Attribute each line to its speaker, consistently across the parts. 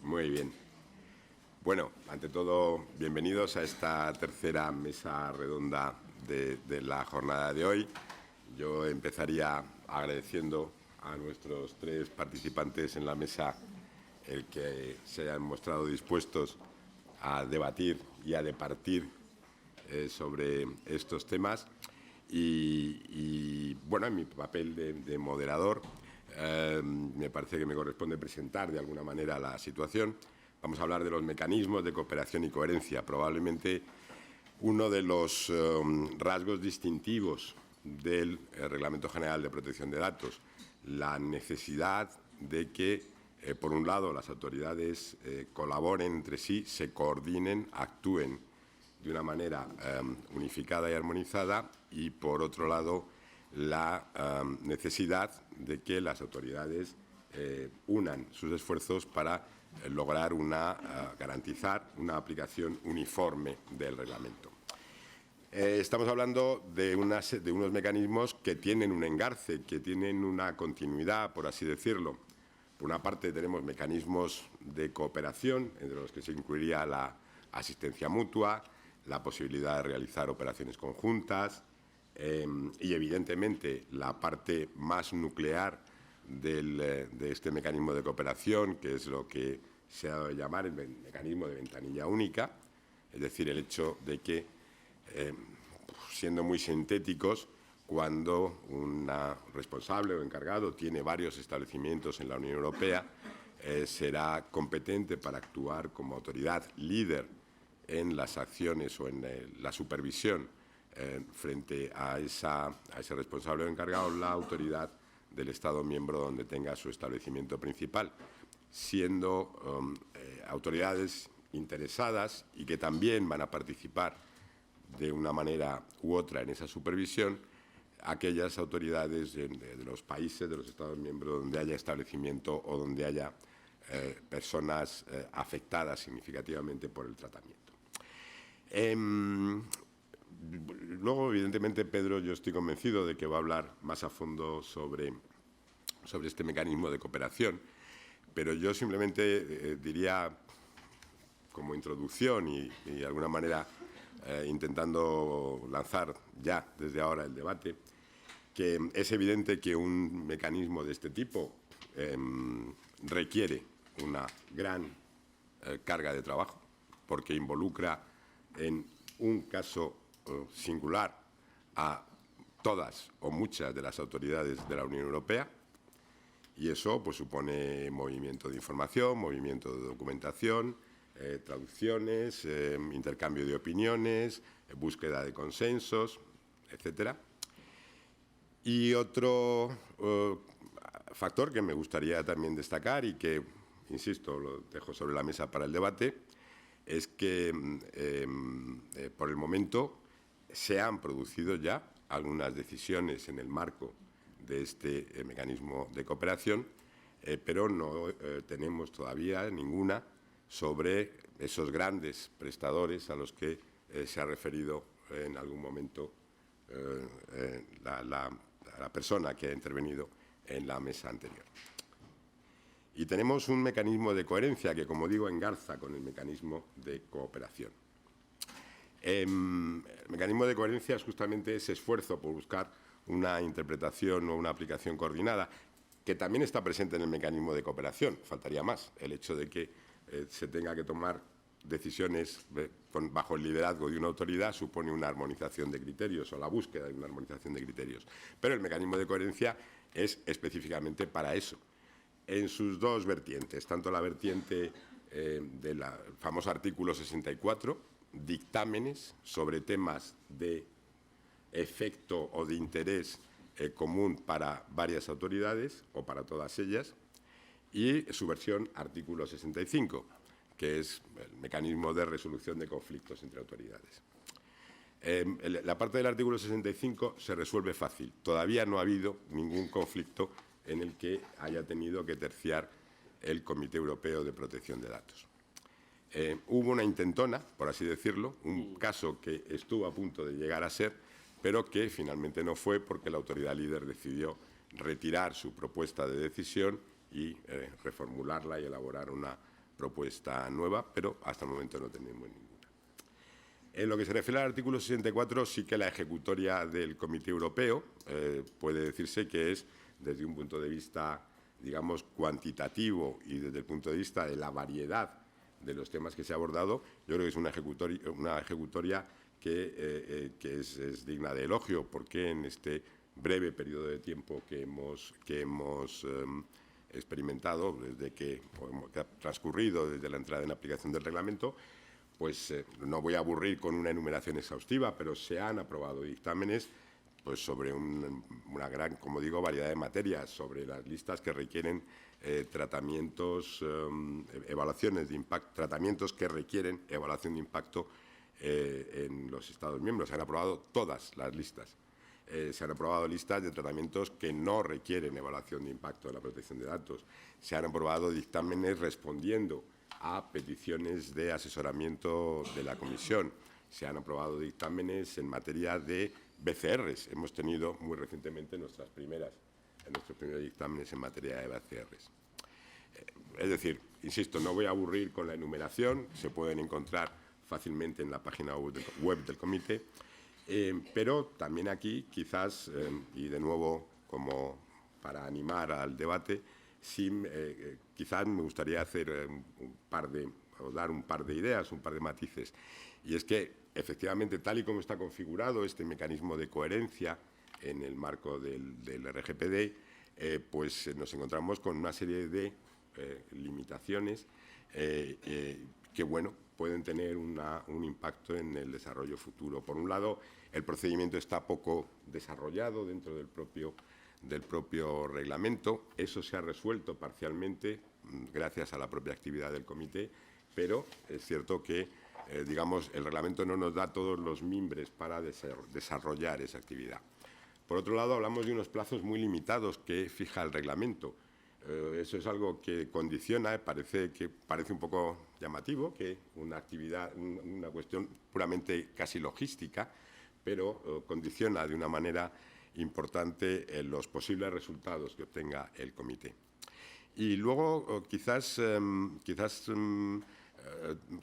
Speaker 1: Muy bien. Bueno, ante todo, bienvenidos a esta tercera mesa redonda de la jornada de hoy. Yo empezaría agradeciendo a nuestros tres participantes en la mesa el que se hayan mostrado dispuestos a debatir y a departir sobre estos temas. Y bueno, en mi papel de moderador, me parece que me corresponde presentar de alguna manera la situación. Vamos a hablar de los mecanismos de cooperación y coherencia. Probablemente uno de los rasgos distintivos del Reglamento General de Protección de Datos, la necesidad de que, por un lado, las autoridades colaboren entre sí, se coordinen, actúen de una manera unificada y armonizada, y, por otro lado, la necesidad de que las autoridades unan sus esfuerzos para lograr garantizar una aplicación uniforme del reglamento. Estamos hablando de unos mecanismos que tienen un engarce, que tienen una continuidad, por así decirlo. Por una parte, tenemos mecanismos de cooperación, entre los que se incluiría la asistencia mutua, la posibilidad de realizar operaciones conjuntas y, evidentemente, la parte más nuclear de este mecanismo de cooperación, que es lo que se ha de llamar el mecanismo de ventanilla única, es decir, el hecho de que, siendo muy sintéticos, cuando un responsable o encargado tiene varios establecimientos en la Unión Europea, será competente para actuar como autoridad líder en las acciones o en la supervisión frente a ese responsable o encargado, la autoridad del Estado miembro donde tenga su establecimiento principal, siendo autoridades interesadas y que también van a participar de una manera u otra en esa supervisión, aquellas autoridades de los países, de los Estados miembros donde haya establecimiento o donde haya personas afectadas significativamente por el tratamiento. Luego, evidentemente, Pedro, yo estoy convencido de que va a hablar más a fondo sobre este mecanismo de cooperación, pero yo simplemente diría, como introducción y de alguna manera intentando lanzar ya desde ahora el debate, que es evidente que un mecanismo de este tipo requiere una gran carga de trabajo, porque involucra en un caso singular a todas o muchas de las autoridades de la Unión Europea, y eso pues supone movimiento de información, movimiento de documentación, traducciones, intercambio de opiniones, búsqueda de consensos, etcétera. Y otro factor que me gustaría también destacar y que, insisto, lo dejo sobre la mesa para el debate, es que por el momento se han producido ya algunas decisiones en el marco de este mecanismo de cooperación, pero no tenemos todavía ninguna sobre esos grandes prestadores a los que se ha referido en algún momento la persona que ha intervenido en la mesa anterior. Y tenemos un mecanismo de coherencia que, como digo, engarza con el mecanismo de cooperación. El mecanismo de coherencia es justamente ese esfuerzo por buscar una interpretación o una aplicación coordinada, que también está presente en el mecanismo de cooperación. Faltaría más, el hecho de que se tenga que tomar decisiones bajo el liderazgo de una autoridad supone una armonización de criterios o la búsqueda de una armonización de criterios. Pero el mecanismo de coherencia es específicamente para eso, en sus dos vertientes, tanto la vertiente del famoso artículo 64, dictámenes sobre temas de efecto o de interés común para varias autoridades o para todas ellas, y su versión artículo 65, que es el mecanismo de resolución de conflictos entre autoridades. La parte del artículo 65 se resuelve fácil. Todavía no ha habido ningún conflicto en el que haya tenido que terciar el Comité Europeo de Protección de Datos. Hubo una intentona, por así decirlo, un caso que estuvo a punto de llegar a ser, pero que finalmente no fue porque la autoridad líder decidió retirar su propuesta de decisión y reformularla y elaborar una propuesta nueva, pero hasta el momento no tenemos ninguna. En lo que se refiere al artículo 64, sí que la ejecutoria del Comité Europeo puede decirse que es, desde un punto de vista, digamos, cuantitativo y desde el punto de vista de la variedad de los temas que se ha abordado, yo creo que es una ejecutoria que es digna de elogio, porque en este breve periodo de tiempo que hemos experimentado, desde que ha transcurrido desde la entrada en aplicación del reglamento, pues no voy a aburrir con una enumeración exhaustiva, pero se han aprobado dictámenes pues sobre una gran, como digo, variedad de materias, sobre las listas que requieren tratamientos, evaluaciones de impacto, tratamientos que requieren evaluación de impacto en los Estados miembros. Se han aprobado todas las listas. Se han aprobado listas de tratamientos que no requieren evaluación de impacto de la protección de datos. Se han aprobado dictámenes respondiendo a peticiones de asesoramiento de la Comisión. Se han aprobado dictámenes en materia de BCRs. Hemos tenido muy recientemente nuestros primeros dictámenes en materia de BCRs. Es decir, insisto, no voy a aburrir con la enumeración, se pueden encontrar fácilmente en la página web del comité, pero también aquí quizás, y de nuevo como para animar al debate, sí, quizás me gustaría hacer dar un par de ideas, un par de matices. Y es que, efectivamente, tal y como está configurado este mecanismo de coherencia en el marco del RGPD, pues nos encontramos con una serie de limitaciones que, bueno, pueden tener un impacto en el desarrollo futuro. Por un lado, el procedimiento está poco desarrollado dentro del propio reglamento. Eso se ha resuelto parcialmente gracias a la propia actividad del comité, pero es cierto que, digamos, el reglamento no nos da todos los mimbres para desarrollar esa actividad. Por otro lado, hablamos de unos plazos muy limitados que fija el reglamento. Eso es algo que condiciona, parece un poco llamativo, que una cuestión puramente casi logística, pero condiciona de una manera importante los posibles resultados que obtenga el comité. Y luego, quizás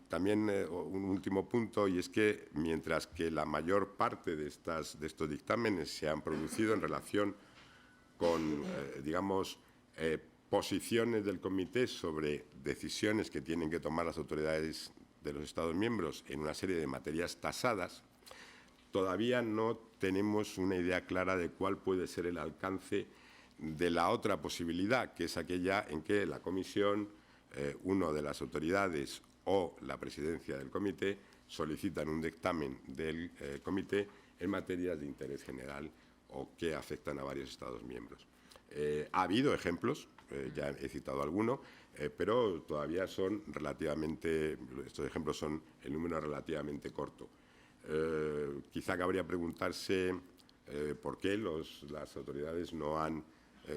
Speaker 1: también un último punto, y es que mientras que la mayor parte de estos dictámenes se han producido en relación con, digamos, posiciones del comité sobre decisiones que tienen que tomar las autoridades de los Estados miembros en una serie de materias tasadas, todavía no tenemos una idea clara de cuál puede ser el alcance de la otra posibilidad, que es aquella en que la Comisión, una de las autoridades o la presidencia del comité solicitan un dictamen del comité en materias de interés general o que afectan a varios Estados miembros. Ha habido ejemplos, ya he citado alguno, pero todavía son relativamente, estos ejemplos son el número relativamente corto. Quizá cabría preguntarse por qué las autoridades no han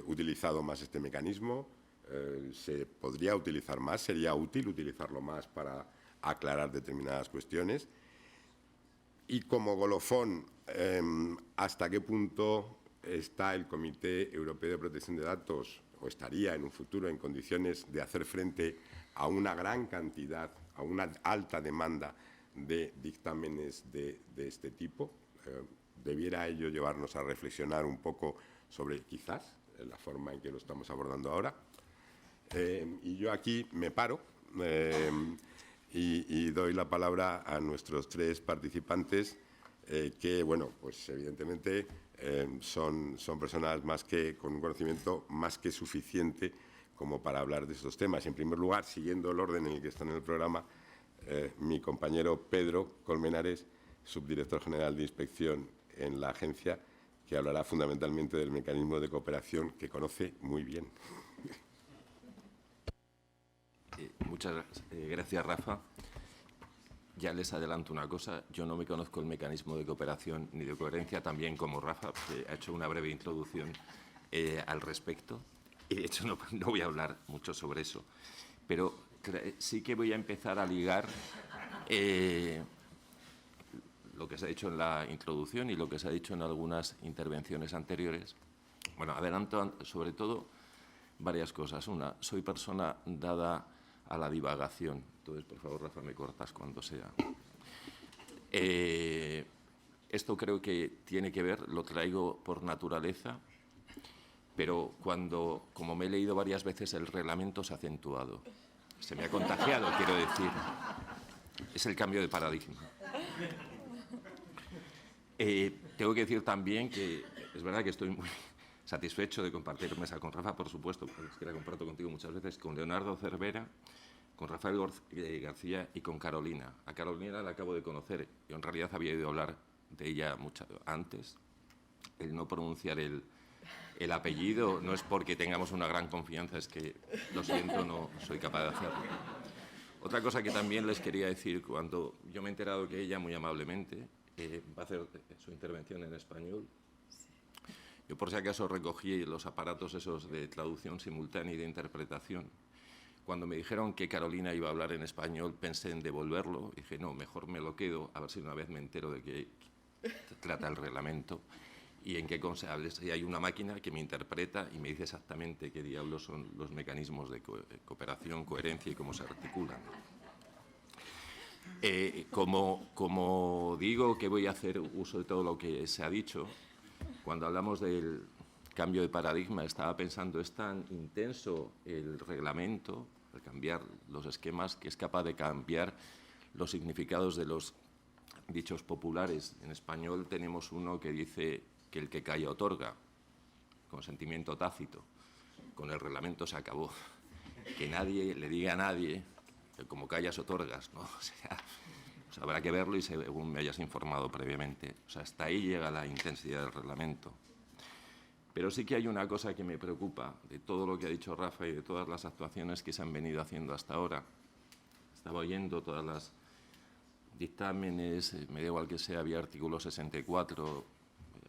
Speaker 1: utilizado más este mecanismo. ¿Se podría utilizar más? ¿Sería útil utilizarlo más para aclarar determinadas cuestiones? Y como colofón, ¿hasta qué punto está el Comité Europeo de Protección de Datos o estaría en un futuro en condiciones de hacer frente a una gran cantidad, a una alta demanda de dictámenes de este tipo? ¿Debiera ello llevarnos a reflexionar un poco sobre, quizás, la forma en que lo estamos abordando ahora? Y yo aquí me paro y doy la palabra a nuestros tres participantes que, bueno, pues evidentemente son personas con un conocimiento más que suficiente como para hablar de estos temas. En primer lugar, siguiendo el orden en el que están en el programa, mi compañero Pedro Colmenares, subdirector general de Inspección en la agencia, que hablará fundamentalmente del mecanismo de cooperación que conoce muy bien.
Speaker 2: Muchas gracias, Rafa. Ya les adelanto una cosa, yo no me conozco el mecanismo de cooperación ni de coherencia tan bien como Rafa, que ha hecho una breve introducción al respecto, y de hecho no voy a hablar mucho sobre eso, pero sí que voy a empezar a ligar lo que se ha dicho en la introducción y lo que se ha dicho en algunas intervenciones anteriores. Bueno, adelanto sobre todo varias cosas. Una, soy persona dada a la divagación. Entonces, por favor, Rafa, me cortas cuando sea. Esto creo que tiene que ver, lo traigo por naturaleza, pero cuando, como me he leído varias veces, el reglamento se ha acentuado. Se me ha contagiado, quiero decir. Es el cambio de paradigma. Tengo que decir también que es verdad que estoy muy satisfecho de compartir mesa con Rafa, por supuesto, porque es que la comparto contigo muchas veces, con Leonardo Cervera, con Rafael García y con Carolina. A Carolina la acabo de conocer. Yo en realidad había oído hablar de ella mucho antes. El no pronunciar el apellido no es porque tengamos una gran confianza, es que, lo siento, no soy capaz de hacerlo. Otra cosa que también les quería decir, cuando yo me he enterado que ella, muy amablemente, va a hacer su intervención en español, yo por si acaso recogí los aparatos esos de traducción simultánea y de interpretación. Cuando me dijeron que Carolina iba a hablar en español, pensé en devolverlo. Dije, no, mejor me lo quedo, a ver si una vez me entero de qué trata el reglamento y en qué conceptos. Y hay una máquina que me interpreta y me dice exactamente qué diablos son los mecanismos de cooperación, coherencia y cómo se articulan. Como digo que voy a hacer uso de todo lo que se ha dicho, cuando hablamos del cambio de paradigma, estaba pensando, es tan intenso el reglamento, al cambiar los esquemas, que es capaz de cambiar los significados de los dichos populares. En español tenemos uno que dice que el que calla otorga, consentimiento tácito. Con el reglamento se acabó. Que nadie le diga a nadie que como callas otorgas, ¿no? O sea, pues habrá que verlo y según me hayas informado previamente. O sea, hasta ahí llega la intensidad del reglamento. Pero sí que hay una cosa que me preocupa de todo lo que ha dicho Rafa y de todas las actuaciones que se han venido haciendo hasta ahora. Estaba oyendo todas las dictámenes, me da igual que sea, había artículo 64,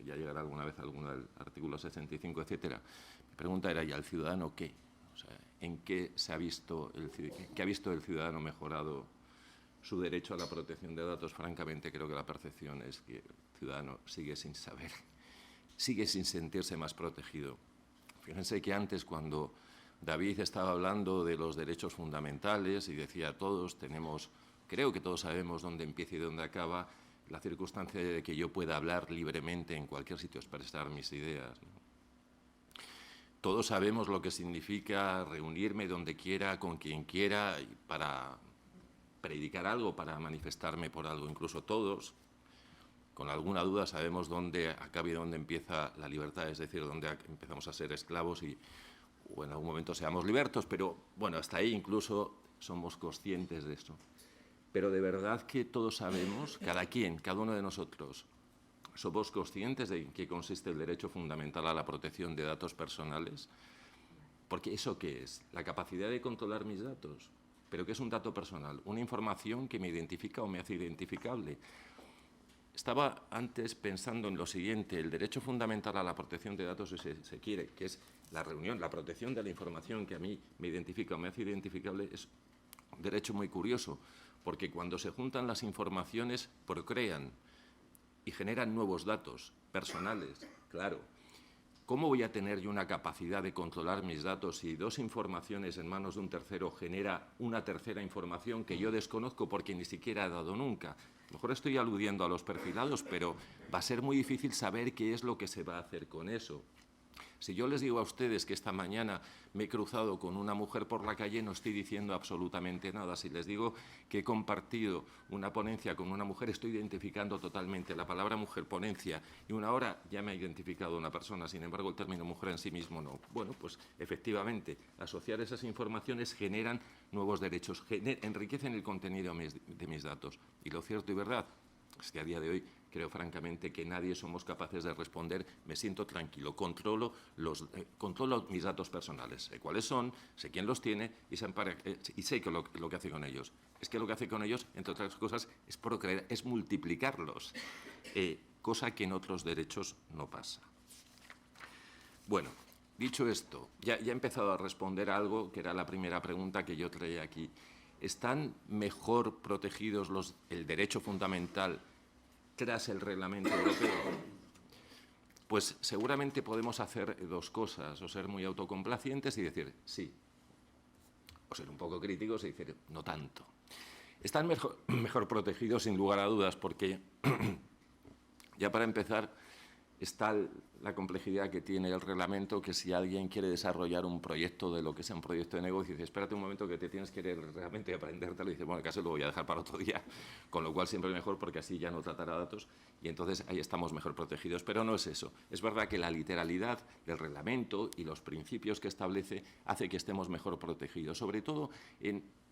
Speaker 2: ya llegará alguna vez alguno del artículo 65, etcétera. Mi pregunta era, ¿y al ciudadano qué? O sea, ¿en qué ha visto el ciudadano mejorado su derecho a la protección de datos? Francamente, creo que la percepción es que el ciudadano sigue sin saber, sigue sin sentirse más protegido. Fíjense que antes, cuando David estaba hablando de los derechos fundamentales y decía todos tenemos, creo que todos sabemos dónde empieza y dónde acaba, la circunstancia de que yo pueda hablar libremente en cualquier sitio, expresar mis ideas, ¿no? Todos sabemos lo que significa reunirme donde quiera, con quien quiera, para predicar algo, para manifestarme por algo. Incluso todos, con alguna duda, sabemos dónde acaba y dónde empieza la libertad, es decir, dónde empezamos a ser esclavos y o en algún momento seamos libertos, pero bueno, hasta ahí incluso somos conscientes de eso. Pero de verdad que todos sabemos, cada uno de nosotros, somos conscientes de en qué consiste el derecho fundamental a la protección de datos personales, porque ¿eso qué es? La capacidad de controlar mis datos. ¿Pero qué es un dato personal? Una información que me identifica o me hace identificable. Estaba antes pensando en lo siguiente, el derecho fundamental a la protección de datos, si se quiere, que es la reunión, la protección de la información que a mí me identifica o me hace identificable, es un derecho muy curioso, porque cuando se juntan las informaciones procrean y generan nuevos datos personales, claro. ¿Cómo voy a tener yo una capacidad de controlar mis datos si dos informaciones en manos de un tercero genera una tercera información que yo desconozco porque ni siquiera he dado nunca? A lo mejor estoy aludiendo a los perfilados, pero va a ser muy difícil saber qué es lo que se va a hacer con eso. Si yo les digo a ustedes que esta mañana me he cruzado con una mujer por la calle, no estoy diciendo absolutamente nada. Si les digo que he compartido una ponencia con una mujer, estoy identificando totalmente. La palabra mujer, ponencia, y una hora ya me ha identificado una persona. Sin embargo, el término mujer en sí mismo no. Bueno, pues efectivamente, asociar esas informaciones generan nuevos derechos, enriquecen el contenido de mis datos. Y lo cierto y verdad es que a día de hoy creo francamente que nadie somos capaces de responder, me siento tranquilo, controlo mis datos personales, sé cuáles son, sé quién los tiene y sé que lo que hace con ellos. Es que lo que hace con ellos, entre otras cosas, es procrear, es multiplicarlos, cosa que en otros derechos no pasa. Bueno, dicho esto, ya he empezado a responder algo que era la primera pregunta que yo traía aquí. ¿Están mejor protegidos el derecho fundamental tras el reglamento europeo? Pues seguramente podemos hacer dos cosas, o ser muy autocomplacientes y decir sí. ser un poco críticos y decir, no tanto. Están mejor protegidos, sin lugar a dudas, porque ya para empezar está la complejidad que tiene el reglamento, que si alguien quiere desarrollar un proyecto de lo que sea un proyecto de negocio, dice, espérate un momento que te tienes que realmente aprendértelo, y dice, bueno, casi lo voy a dejar para otro día, con lo cual siempre mejor porque así ya no tratará datos y entonces ahí estamos mejor protegidos. Pero no es eso. Es verdad que la literalidad del reglamento y los principios que establece hace que estemos mejor protegidos, sobre todo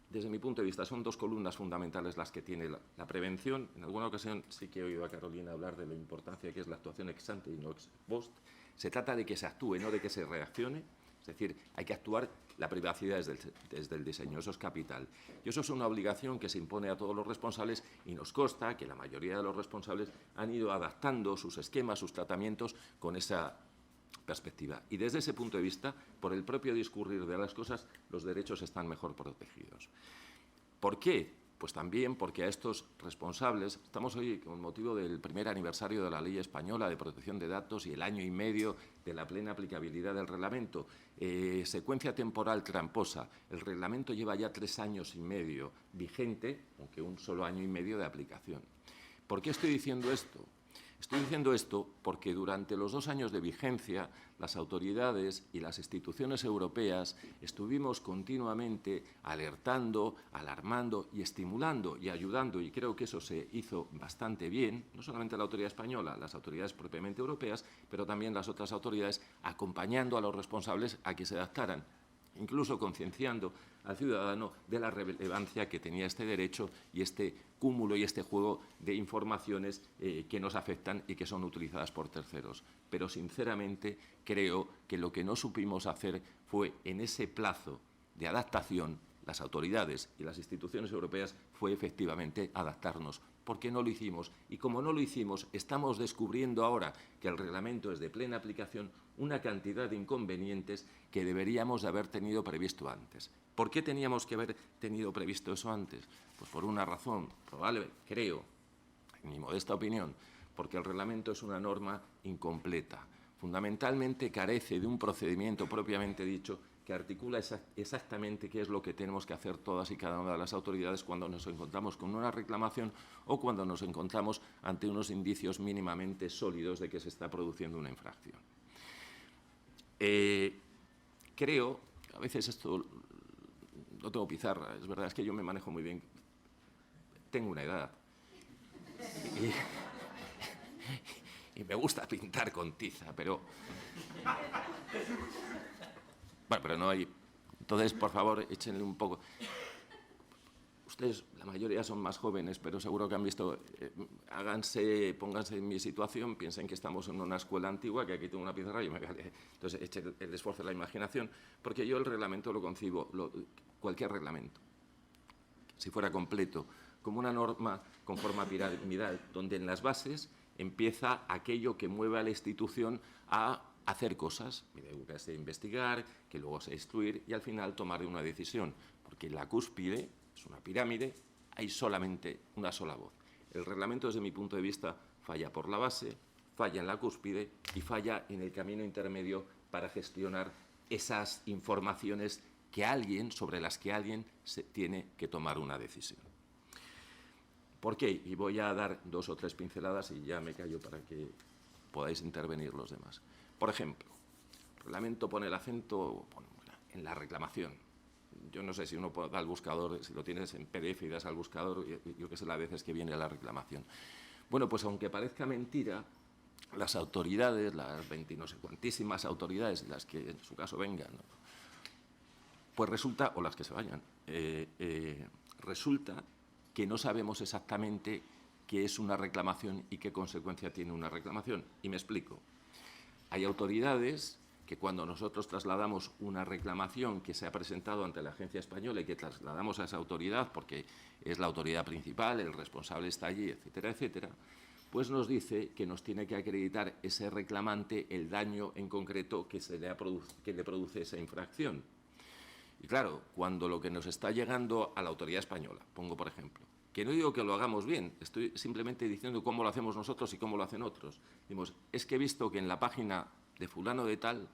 Speaker 2: desde mi punto de vista, son dos columnas fundamentales las que tiene la prevención. En alguna ocasión sí que he oído a Carolina hablar de la importancia que es la actuación ex ante y no ex post. Se trata de que se actúe, no de que se reaccione. Es decir, hay que actuar la privacidad desde el diseño, eso es capital. Y eso es una obligación que se impone a todos los responsables y nos consta que la mayoría de los responsables han ido adaptando sus esquemas, sus tratamientos con esa perspectiva. Y desde ese punto de vista, por el propio discurrir de las cosas, los derechos están mejor protegidos. ¿Por qué? Pues también porque a estos responsables, estamos hoy con motivo del primer aniversario de la Ley Española de Protección de Datos y el año y medio de la plena aplicabilidad del reglamento. Secuencia temporal tramposa. El reglamento lleva ya 3 años y medio vigente, aunque un solo año y medio de aplicación. ¿Por qué estoy diciendo esto? Estoy diciendo esto porque durante los 2 años de vigencia las autoridades y las instituciones europeas estuvimos continuamente alertando, alarmando y estimulando y ayudando, y creo que eso se hizo bastante bien, no solamente la autoridad española, las autoridades propiamente europeas, pero también las otras autoridades acompañando a los responsables a que se adaptaran, incluso concienciando al ciudadano de la relevancia que tenía este derecho y este cúmulo y este juego de informaciones que nos afectan y que son utilizadas por terceros. Pero, sinceramente, creo que lo que no supimos hacer fue, en ese plazo de adaptación, las autoridades y las instituciones europeas, fue efectivamente adaptarnos. ¿Por qué no lo hicimos? Y como no lo hicimos, estamos descubriendo ahora que el reglamento es de plena aplicación una cantidad de inconvenientes que deberíamos de haber tenido previsto antes. ¿Por qué teníamos que haber tenido previsto eso antes? Pues por una razón probable, creo, en mi modesta opinión, porque el reglamento es una norma incompleta. Fundamentalmente carece de un procedimiento propiamente dicho que articula exactamente qué es lo que tenemos que hacer todas y cada una de las autoridades cuando nos encontramos con una reclamación o cuando nos encontramos ante unos indicios mínimamente sólidos de que se está produciendo una infracción. Creo, a veces esto no tengo pizarra, es verdad, es que yo me manejo muy bien, tengo una edad y me gusta pintar con tiza, pero... Bueno, pero no hay... Entonces, por favor, échenle un poco... Ustedes, la mayoría son más jóvenes, pero seguro que han visto... pónganse en mi situación, piensen que estamos en una escuela antigua, que aquí tengo una pizarra y me vale. Entonces, echen el esfuerzo de la imaginación, porque yo el reglamento lo concibo, cualquier reglamento, si fuera completo, como una norma con forma piramidal, donde en las bases empieza aquello que mueve a la institución a hacer cosas, que es investigar, que luego es instruir y al final tomar una decisión, porque en la cúspide, es una pirámide, hay solamente una sola voz. El reglamento, desde mi punto de vista, falla por la base, falla en la cúspide y falla en el camino intermedio para gestionar esas informaciones sobre las que alguien se tiene que tomar una decisión. ¿Por qué? Y voy a dar 2 o 3 pinceladas y ya me callo para que podáis intervenir los demás. Por ejemplo, el reglamento pone el acento en la reclamación. Yo no sé si uno da al buscador, si lo tienes en PDF y das al buscador, yo qué sé las veces que viene la reclamación. Bueno, pues aunque parezca mentira, las autoridades, las 20 no sé cuantísimas autoridades, las que en su caso vengan, ¿no? Pues resulta, o las que se vayan, resulta que no sabemos exactamente qué es una reclamación y qué consecuencia tiene una reclamación. Y me explico. Hay autoridades que cuando nosotros trasladamos una reclamación que se ha presentado ante la Agencia Española y que trasladamos a esa autoridad porque es la autoridad principal, el responsable está allí, etcétera, etcétera, pues nos dice que nos tiene que acreditar ese reclamante el daño en concreto que le produce esa infracción. Y claro, cuando lo que nos está llegando a la autoridad española, pongo por ejemplo, que no digo que lo hagamos bien, estoy simplemente diciendo cómo lo hacemos nosotros y cómo lo hacen otros. Decimos, es que he visto que en la página de fulano de tal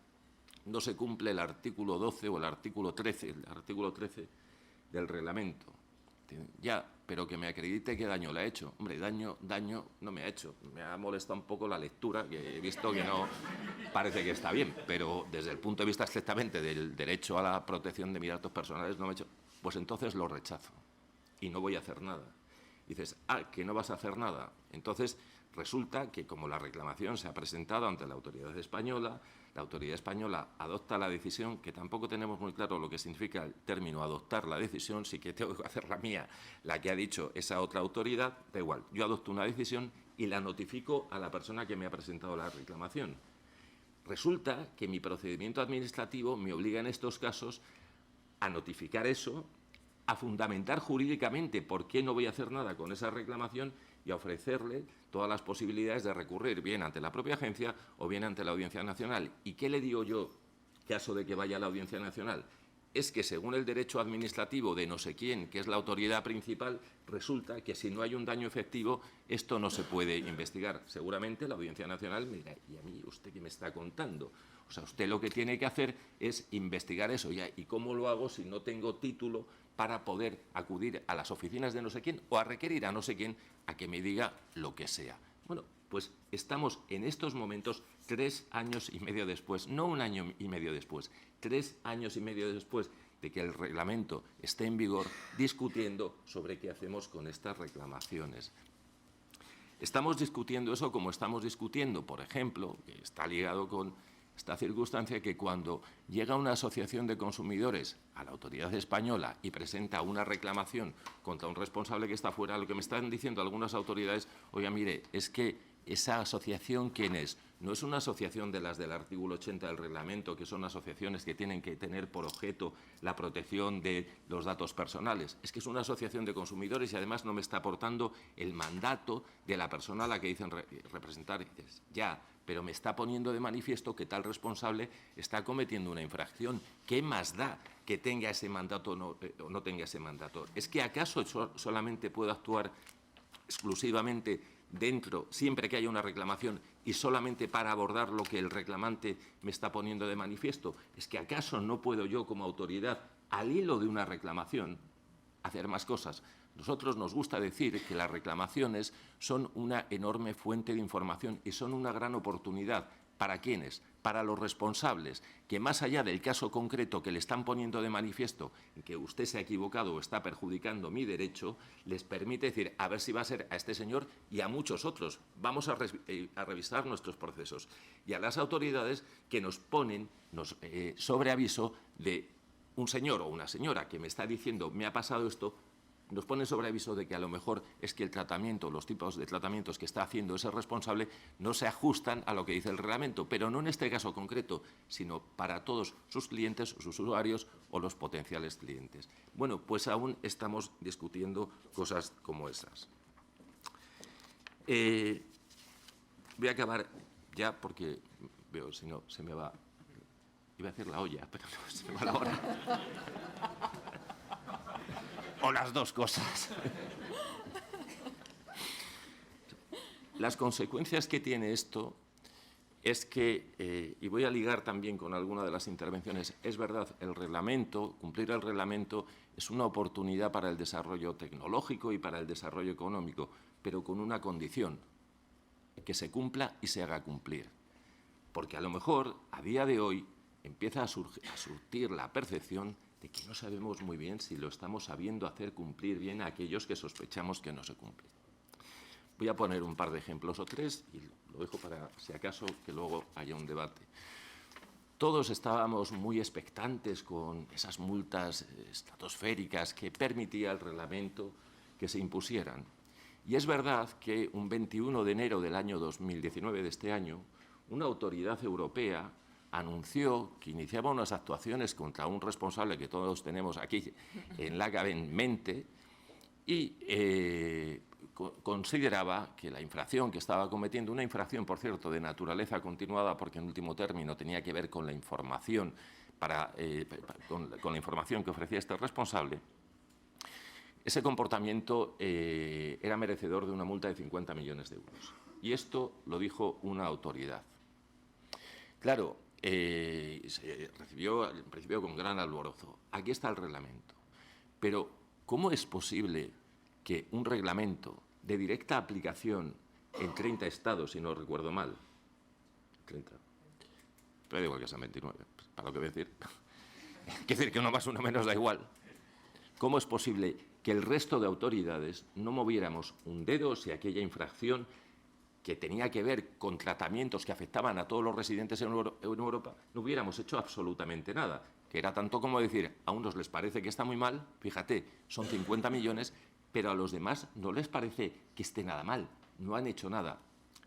Speaker 2: no se cumple el artículo 12 o el artículo 13. El artículo 13 del reglamento. Ya, pero que me acredite qué daño le ha hecho. Hombre, daño no me ha hecho. Me ha molestado un poco la lectura, que he visto que no parece que está bien, pero desde el punto de vista estrictamente del derecho a la protección de mis datos personales no me ha hecho. Pues entonces lo rechazo y no voy a hacer nada. Dices, que no vas a hacer nada. Entonces resulta que como la reclamación se ha presentado ante la autoridad española adopta la decisión, que tampoco tenemos muy claro lo que significa el término adoptar la decisión, sí que tengo que hacer la mía, la que ha dicho esa otra autoridad, da igual, yo adopto una decisión y la notifico a la persona que me ha presentado la reclamación. Resulta que mi procedimiento administrativo me obliga en estos casos a notificar eso, a fundamentar jurídicamente por qué no voy a hacer nada con esa reclamación y a ofrecerle todas las posibilidades de recurrir bien ante la propia agencia o bien ante la Audiencia Nacional. ¿Y qué le digo yo, caso de que vaya a la Audiencia Nacional? Es que según el derecho administrativo de no sé quién, que es la autoridad principal, resulta que si no hay un daño efectivo, esto no se puede investigar. Seguramente la Audiencia Nacional me dirá, ¿y a mí usted qué me está contando? O sea, usted lo que tiene que hacer es investigar eso. Ya, ¿y cómo lo hago si no tengo título para poder acudir a las oficinas de no sé quién o a requerir a no sé quién a que me diga lo que sea? Bueno, pues estamos en estos momentos 3 años y medio después, no 1 año y medio después, 3 años y medio después de que el reglamento esté en vigor, discutiendo sobre qué hacemos con estas reclamaciones. Estamos discutiendo eso como estamos discutiendo, por ejemplo, que está ligado con esta circunstancia, que cuando llega una asociación de consumidores a la autoridad española y presenta una reclamación contra un responsable que está fuera, lo que me están diciendo algunas autoridades, oiga, mire, es que esa asociación, ¿quién es? No es una asociación de las del artículo 80 del reglamento, que son asociaciones que tienen que tener por objeto la protección de los datos personales. Es que es una asociación de consumidores y además no me está aportando el mandato de la persona a la que dicen representar. Y dices, ya, pero me está poniendo de manifiesto que tal responsable está cometiendo una infracción. ¿Qué más da que tenga ese mandato o no tenga ese mandato? ¿Es que acaso solamente puedo actuar exclusivamente dentro, siempre que haya una reclamación, y solamente para abordar lo que el reclamante me está poniendo de manifiesto? ¿Es que acaso no puedo yo, como autoridad, al hilo de una reclamación, hacer más cosas? Nosotros nos gusta decir que las reclamaciones son una enorme fuente de información y son una gran oportunidad. ¿Para quiénes? Para los responsables, que más allá del caso concreto que le están poniendo de manifiesto, en que usted se ha equivocado o está perjudicando mi derecho, les permite decir, a ver si va a ser a este señor y a muchos otros. Vamos a revisar nuestros procesos. Y a las autoridades que nos ponen sobre aviso de un señor o una señora que me está diciendo, me ha pasado esto, nos pone sobre aviso de que a lo mejor es que el tratamiento, los tipos de tratamientos que está haciendo ese responsable no se ajustan a lo que dice el reglamento, pero no en este caso concreto, sino para todos sus clientes, sus usuarios o los potenciales clientes. Bueno, pues aún estamos discutiendo cosas como esas. Voy a acabar ya porque veo, si no, se me va. Iba a decir la olla, pero no, se me va la hora. O las dos cosas. Las consecuencias que tiene esto es que, y voy a ligar también con alguna de las intervenciones, es verdad, el reglamento, cumplir el reglamento es una oportunidad para el desarrollo tecnológico y para el desarrollo económico, pero con una condición, que se cumpla y se haga cumplir. Porque a lo mejor, a día de hoy, empieza a surtir la percepción de que no sabemos muy bien si lo estamos sabiendo hacer cumplir bien a aquellos que sospechamos que no se cumplen. Voy a poner un par de ejemplos o 3 y lo dejo para, si acaso, que luego haya un debate. Todos estábamos muy expectantes con esas multas estratosféricas que permitía el reglamento que se impusieran. Y es verdad que un 21 de enero del año 2019, de este año, una autoridad europea anunció que iniciaba unas actuaciones contra un responsable que todos tenemos aquí en mente y consideraba que la infracción que estaba cometiendo, una infracción, por cierto, de naturaleza continuada, porque en último término tenía que ver con la información, con la información que ofrecía este responsable, ese comportamiento era merecedor de una multa de 50 millones de euros. Y esto lo dijo una autoridad. Claro, se recibió en principio con gran alborozo. Aquí está el reglamento. Pero ¿cómo es posible que un reglamento de directa aplicación en 30 estados, si no recuerdo mal, 30, pero da igual que sean 29, para lo que voy a decir, quiere decir que uno más, uno menos da igual, ¿cómo es posible que el resto de autoridades no moviéramos un dedo si aquella infracción que tenía que ver con tratamientos que afectaban a todos los residentes en Europa, no hubiéramos hecho absolutamente nada? Que era tanto como decir, a unos les parece que está muy mal, fíjate, son 50 millones, pero a los demás no les parece que esté nada mal, no han hecho nada.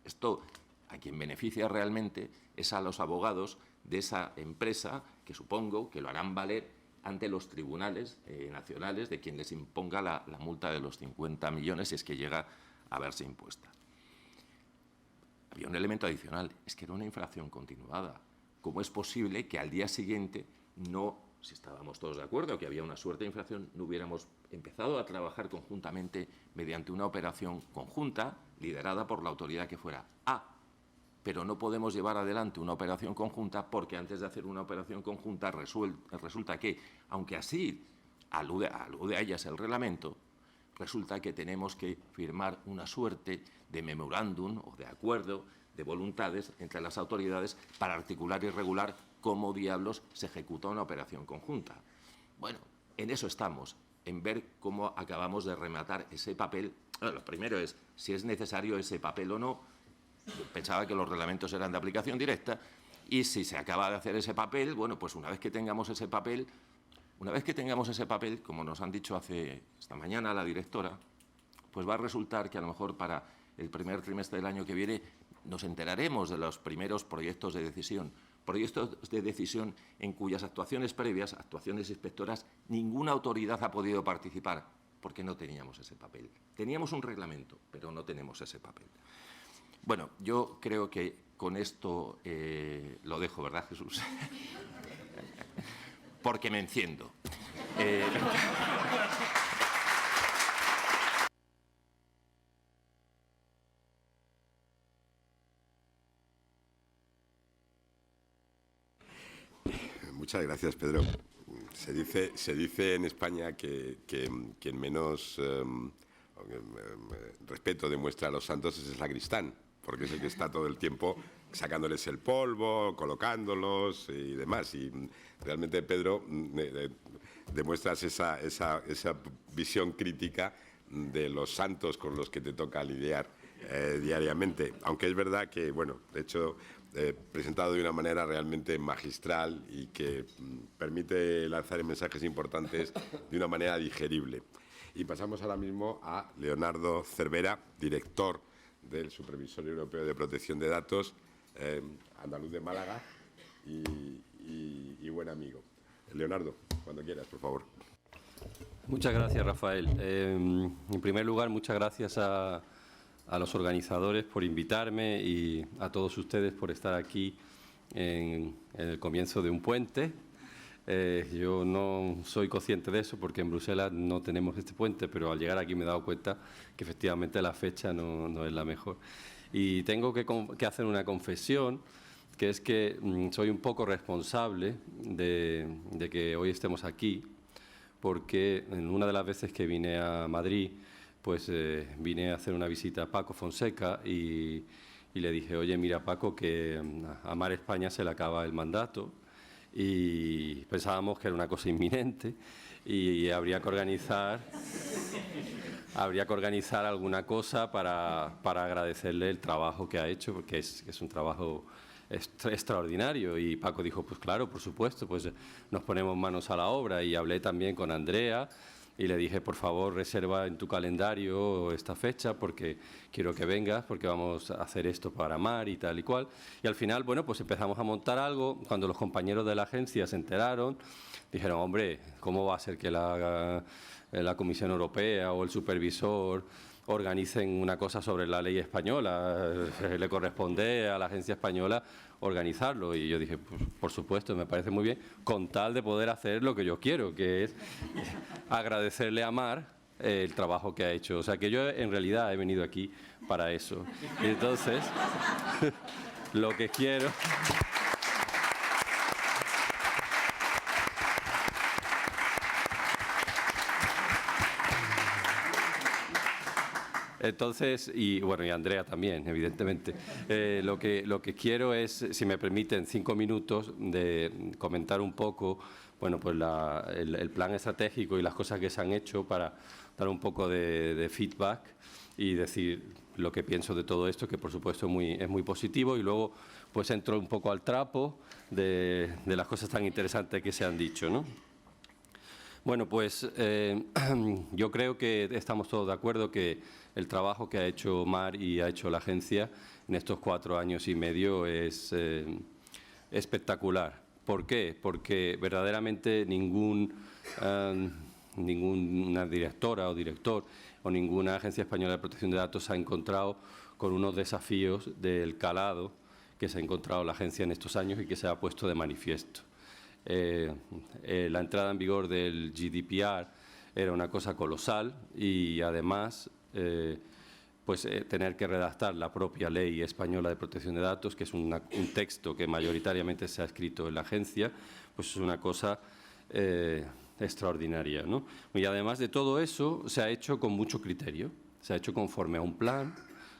Speaker 2: Esto a quien beneficia realmente es a los abogados de esa empresa, que supongo que lo harán valer ante los tribunales nacionales de quien les imponga la multa de los 50 millones si es que llega a verse impuesta. Había un elemento adicional, es que era una infracción continuada. ¿Cómo es posible que al día siguiente no, si estábamos todos de acuerdo que había una suerte de infracción, no hubiéramos empezado a trabajar conjuntamente mediante una operación conjunta liderada por la autoridad que fuera? Pero no podemos llevar adelante una operación conjunta porque antes de hacer una operación conjunta resulta que, aunque así alude a ellas el reglamento, resulta que tenemos que firmar una suerte de memorándum o de acuerdo de voluntades entre las autoridades para articular y regular cómo diablos se ejecuta una operación conjunta. Bueno, en eso estamos, en ver cómo acabamos de rematar ese papel. Bueno, lo primero es si es necesario ese papel o no. Yo pensaba que los reglamentos eran de aplicación directa y si se acaba de hacer ese papel, bueno, pues una vez que tengamos ese papel, como nos han dicho esta mañana la directora, pues va a resultar que a lo mejor para el primer trimestre del año que viene nos enteraremos de los primeros proyectos de decisión en cuyas actuaciones previas, actuaciones inspectoras, ninguna autoridad ha podido participar porque no teníamos ese papel. Teníamos un reglamento, pero no tenemos ese papel. Bueno, yo creo que con esto lo dejo, ¿verdad, Jesús? Porque me enciendo.
Speaker 1: Muchas gracias, Pedro. Se dice en España que quien menos respeto demuestra a los santos es el sacristán, porque es el que está todo el tiempo sacándoles el polvo, colocándolos y demás. Y realmente, Pedro, demuestras esa visión crítica de los santos con los que te toca lidiar diariamente. Aunque es verdad que, bueno, de hecho, presentado de una manera realmente magistral y que permite lanzar mensajes importantes de una manera digerible. Y pasamos ahora mismo a Leonardo Cervera, director del Supervisor Europeo de Protección de Datos, andaluz de Málaga y buen amigo. Leonardo, cuando quieras, por favor.
Speaker 3: Muchas gracias, Rafael. En primer lugar, muchas gracias a los organizadores por invitarme y a todos ustedes por estar aquí en el comienzo de un puente. Yo no soy consciente de eso porque en Bruselas no tenemos este puente, pero al llegar aquí me he dado cuenta que efectivamente la fecha no es la mejor. Y tengo que hacer una confesión, que es que soy un poco responsable de que hoy estemos aquí, porque en una de las veces que vine a Madrid, pues vine a hacer una visita a Paco Fonseca y le dije, oye, mira, Paco, que a Mar España se le acaba el mandato y pensábamos que era una cosa inminente y habría que organizar alguna cosa para agradecerle el trabajo que ha hecho, porque es un trabajo extraordinario. Y Paco dijo, pues claro, por supuesto, pues nos ponemos manos a la obra. Y hablé también con Andrea y le dije, por favor, reserva en tu calendario esta fecha porque quiero que vengas, porque vamos a hacer esto para Mar y tal y cual. Y al final, bueno, pues empezamos a montar algo. Cuando los compañeros de la agencia se enteraron, dijeron, hombre, ¿cómo va a ser que la Comisión Europea o el supervisor organicen una cosa sobre la ley española? Le corresponde a la agencia española organizarlo. Y yo dije, pues, por supuesto, me parece muy bien, con tal de poder hacer lo que yo quiero, que es agradecerle a Mar el trabajo que ha hecho. O sea, que yo en realidad he venido aquí para eso. Y entonces, lo que quiero... Entonces, y bueno, y Andrea también, evidentemente. Lo que quiero es, si me permiten, 5 minutos de comentar un poco, bueno, pues el plan estratégico y las cosas que se han hecho para dar un poco de feedback y decir lo que pienso de todo esto, que por supuesto es muy positivo, y luego pues entro un poco al trapo de las cosas tan interesantes que se han dicho, ¿no? Bueno, pues yo creo que estamos todos de acuerdo que el trabajo que ha hecho Mar y ha hecho la agencia en estos 4 años y medio es espectacular. ¿Por qué? Porque verdaderamente ninguna directora o director o ninguna agencia española de protección de datos se ha encontrado con unos desafíos del calado que se ha encontrado la agencia en estos años y que se ha puesto de manifiesto. La entrada en vigor del GDPR era una cosa colosal y además tener que redactar la propia ley española de protección de datos, que es un texto que mayoritariamente se ha escrito en la agencia, pues es una cosa extraordinaria, ¿no? Y además de todo eso se ha hecho con mucho criterio, se ha hecho conforme a un plan,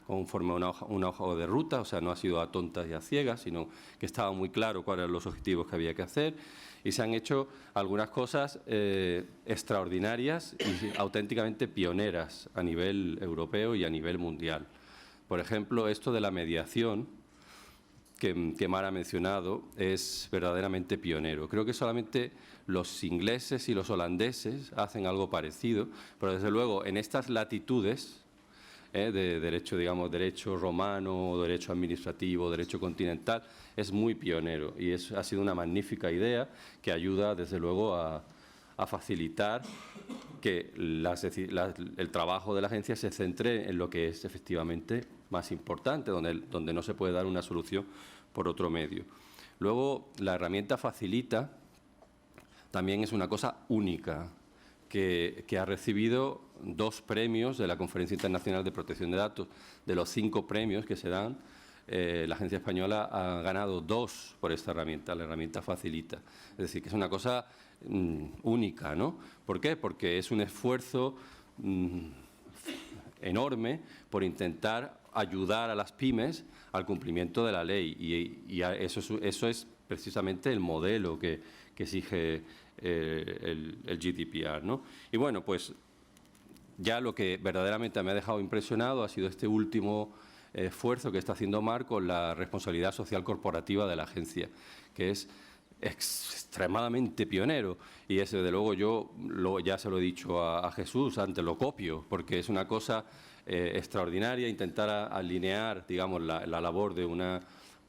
Speaker 3: conforme a una hoja de ruta, o sea, no ha sido a tontas y a ciegas, sino que estaba muy claro cuáles eran los objetivos que había que hacer, y se han hecho algunas cosas extraordinarias y auténticamente pioneras a nivel europeo y a nivel mundial. Por ejemplo, esto de la mediación que Mar ha mencionado es verdaderamente pionero. Creo que solamente los ingleses y los holandeses hacen algo parecido, pero desde luego en estas latitudes de derecho, digamos, derecho romano, derecho administrativo, derecho continental, es muy pionero y ha sido una magnífica idea que ayuda, desde luego, a facilitar que el trabajo de la agencia se centre en lo que es efectivamente más importante, donde no se puede dar una solución por otro medio. Luego, la herramienta Facilita también es una cosa única, que ha recibido 2 premios de la Conferencia Internacional de Protección de Datos. De los 5 premios que se dan, la agencia española ha ganado 2 por esta herramienta, la herramienta Facilita. Es decir, que es una cosa única, ¿no? ¿Por qué? Porque es un esfuerzo enorme por intentar ayudar a las pymes al cumplimiento de la ley y eso es precisamente el modelo que exige el GDPR, ¿no? Y bueno, pues ya lo que verdaderamente me ha dejado impresionado ha sido este último esfuerzo que está haciendo Mar con la responsabilidad social corporativa de la agencia, que es extremadamente pionero, y ese, desde luego, ya se lo he dicho a Jesús, antes lo copio, porque es una cosa extraordinaria intentar alinear, digamos, la labor de una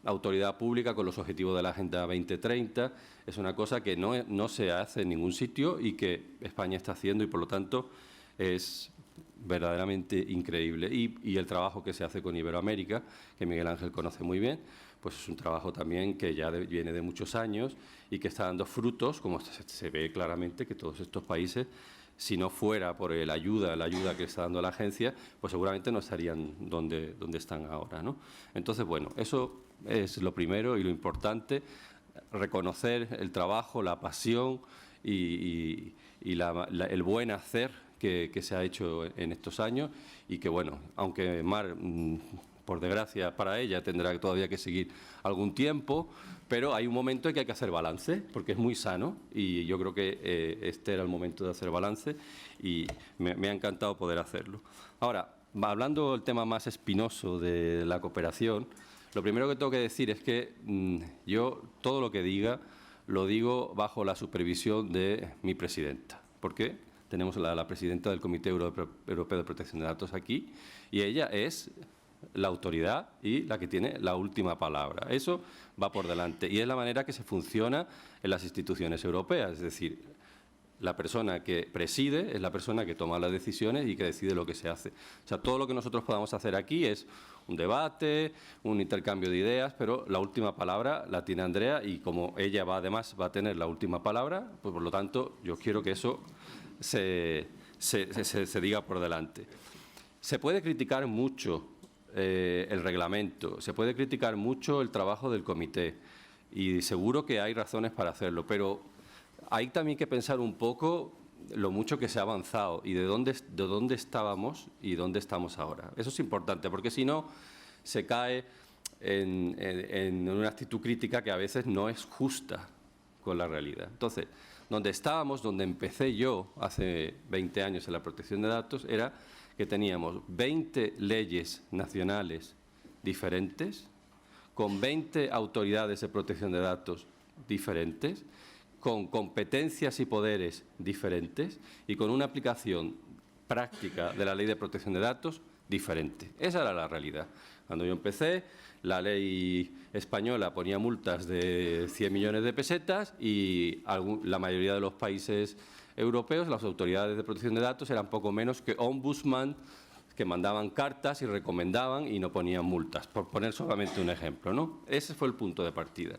Speaker 3: autoridad pública con los objetivos de la Agenda 2030. Es una cosa que no se hace en ningún sitio y que España está haciendo, y por lo tanto es verdaderamente increíble. Y el trabajo que se hace con Iberoamérica, que Miguel Ángel conoce muy bien, pues es un trabajo también que ya viene de muchos años y que está dando frutos, como se ve claramente que todos estos países, si no fuera por la ayuda que está dando la agencia, pues seguramente no estarían donde están ahora, ¿no? Entonces, bueno, eso es lo primero y lo importante, reconocer el trabajo, la pasión y el buen hacer que se ha hecho en estos años, y que, bueno, aunque Mar, por desgracia para ella, tendrá todavía que seguir algún tiempo, pero hay un momento en que hay que hacer balance, porque es muy sano, y yo creo que este era el momento de hacer balance, y me ha encantado poder hacerlo. Ahora, hablando del tema más espinoso de la cooperación, lo primero que tengo que decir es que yo todo lo que diga lo digo bajo la supervisión de mi presidenta. ¿Por qué? Tenemos la presidenta del Comité Europeo de Protección de Datos aquí, y ella es la autoridad y la que tiene la última palabra. Eso va por delante, y es la manera que se funciona en las instituciones europeas. Es decir, la persona que preside es la persona que toma las decisiones y que decide lo que se hace. O sea, todo lo que nosotros podamos hacer aquí es un debate, un intercambio de ideas, pero la última palabra la tiene Andrea, y como ella además va a tener la última palabra, pues por lo tanto yo quiero que eso se diga por delante. Se puede criticar mucho el reglamento, se puede criticar mucho el trabajo del comité, y seguro que hay razones para hacerlo, pero hay también que pensar un poco lo mucho que se ha avanzado y de dónde estábamos y dónde estamos ahora. Eso es importante, porque si no, se cae en una actitud crítica que a veces no es justa con la realidad. Entonces, donde estábamos, donde empecé yo hace 20 años en la protección de datos, era que teníamos 20 leyes nacionales diferentes, con 20 autoridades de protección de datos diferentes, con competencias y poderes diferentes y con una aplicación práctica de la Ley de Protección de Datos diferente. Esa era la realidad. Cuando yo empecé, la ley española ponía multas de 100 millones de pesetas y la mayoría de los países europeos, las autoridades de protección de datos eran poco menos que ombudsman que mandaban cartas y recomendaban y no ponían multas, por poner solamente un ejemplo, ¿no? Ese fue el punto de partida.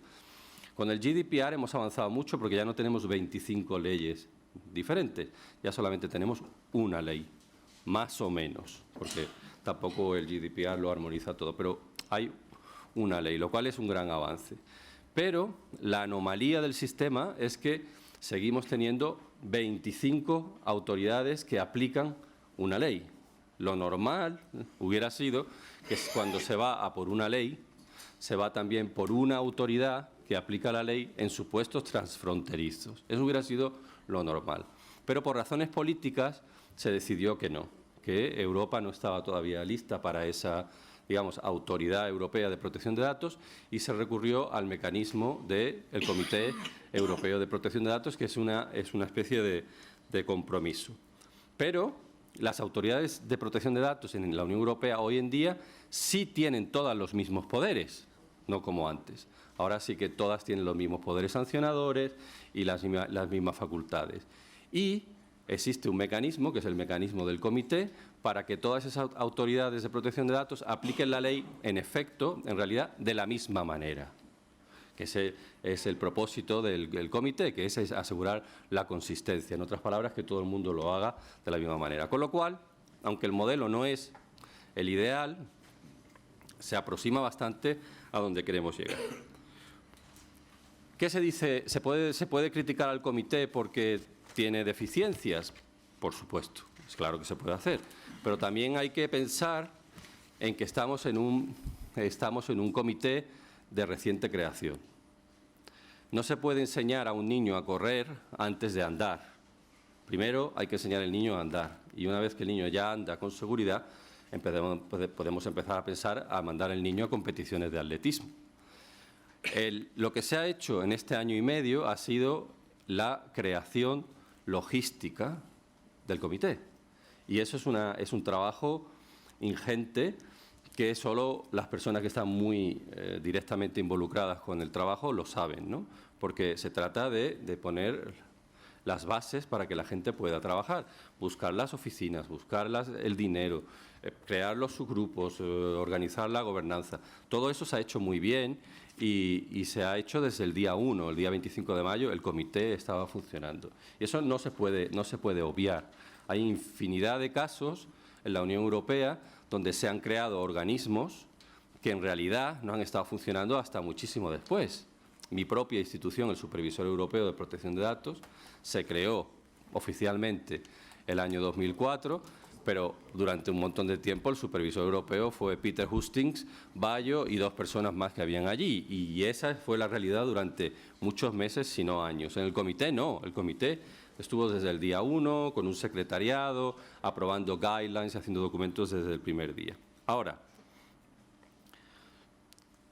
Speaker 3: Con el GDPR hemos avanzado mucho porque ya no tenemos 25 leyes diferentes, ya solamente tenemos una ley, más o menos, porque tampoco el GDPR lo armoniza todo, pero hay una ley, lo cual es un gran avance. Pero la anomalía del sistema es que seguimos teniendo 25 autoridades que aplican una ley. Lo normal hubiera sido que cuando se va a por una ley, se va también por una autoridad que aplica la ley en supuestos transfronterizos. Eso hubiera sido lo normal. Pero por razones políticas se decidió que no, que Europa no estaba todavía lista para esa, digamos, Autoridad Europea de Protección de Datos y se recurrió al mecanismo del Comité Europeo de Protección de Datos, que es una especie de compromiso. Pero las autoridades de protección de datos en la Unión Europea hoy en día sí tienen todas los mismos poderes, no como antes. Ahora sí que todas tienen los mismos poderes sancionadores y las mismas facultades. Y existe un mecanismo, que es el mecanismo del comité, para que todas esas autoridades de protección de datos apliquen la ley, en efecto, en realidad, de la misma manera. Que ese es el propósito del comité, que es asegurar la consistencia. En otras palabras, que todo el mundo lo haga de la misma manera. Con lo cual, aunque el modelo no es el ideal, se aproxima bastante a donde queremos llegar. ¿Qué se dice? ¿Se puede criticar al comité porque tiene deficiencias? Por supuesto, es claro que se puede hacer. Pero también hay que pensar en que estamos en un comité de reciente creación. No se puede enseñar a un niño a correr antes de andar. Primero hay que enseñar al niño a andar. Y una vez que el niño ya anda con seguridad, podemos empezar a pensar a mandar al niño a competiciones de atletismo. Lo que se ha hecho en este año y medio ha sido la creación logística del comité. Y eso es un trabajo ingente que solo las personas que están muy directamente involucradas con el trabajo lo saben, ¿no? Porque se trata de poner las bases para que la gente pueda trabajar, buscar las oficinas, buscar el dinero, crear los subgrupos, organizar la gobernanza. Todo eso se ha hecho muy bien y se ha hecho desde el día 1, el día 25 de mayo, el comité estaba funcionando. Y eso no se puede obviar. Hay infinidad de casos en la Unión Europea donde se han creado organismos que en realidad no han estado funcionando hasta muchísimo después. Mi propia institución, el Supervisor Europeo de Protección de Datos, se creó oficialmente el año 2004, pero durante un montón de tiempo el Supervisor Europeo fue Peter Hustings, Bayo y 2 personas más que habían allí. Y esa fue la realidad durante muchos meses, si no años. En el comité no, el comité estuvo desde el día 1 con un secretariado, aprobando guidelines, haciendo documentos desde el primer día. Ahora,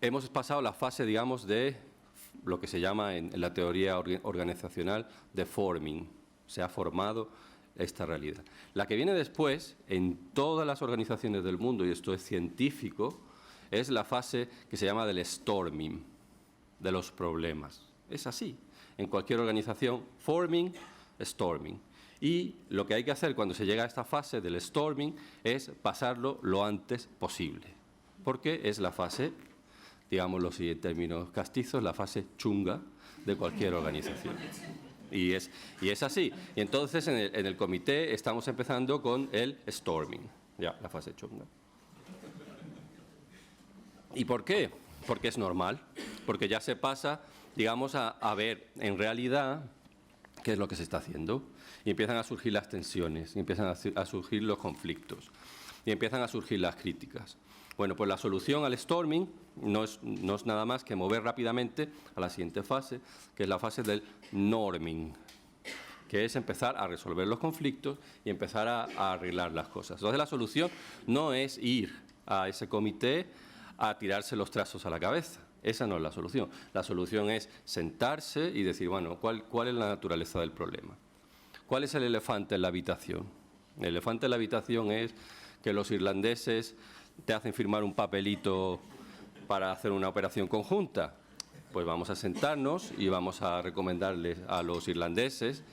Speaker 3: hemos pasado la fase, digamos, de lo que se llama en la teoría organizacional de forming. Se ha formado esta realidad. La que viene después, en todas las organizaciones del mundo, y esto es científico, es la fase que se llama del storming, de los problemas. Es así. En cualquier organización, forming, storming. Y lo que hay que hacer cuando se llega a esta fase del storming es pasarlo lo antes posible, porque es la fase, digámoslo así en términos castizos, la fase chunga de cualquier organización. Y es así. Y entonces en el comité estamos empezando con el storming, ya, la fase chunga. ¿Y por qué? Porque es normal, porque ya se pasa, digamos, a ver en realidad ¿qué es lo que se está haciendo? Y empiezan a surgir las tensiones, y empiezan a surgir los conflictos, y empiezan a surgir las críticas. Bueno, pues la solución al storming no es nada más que mover rápidamente a la siguiente fase, que es la fase del norming, que es empezar a resolver los conflictos y empezar a arreglar las cosas. Entonces, la solución no es ir a ese comité a tirarse los trazos a la cabeza. Esa no es la solución. La solución es sentarse y decir, bueno, ¿cuál es la naturaleza del problema? ¿Cuál es el elefante en la habitación? El elefante en la habitación es que los irlandeses te hacen firmar un papelito para hacer una operación conjunta. Pues vamos a sentarnos y vamos a recomendarles a los irlandeses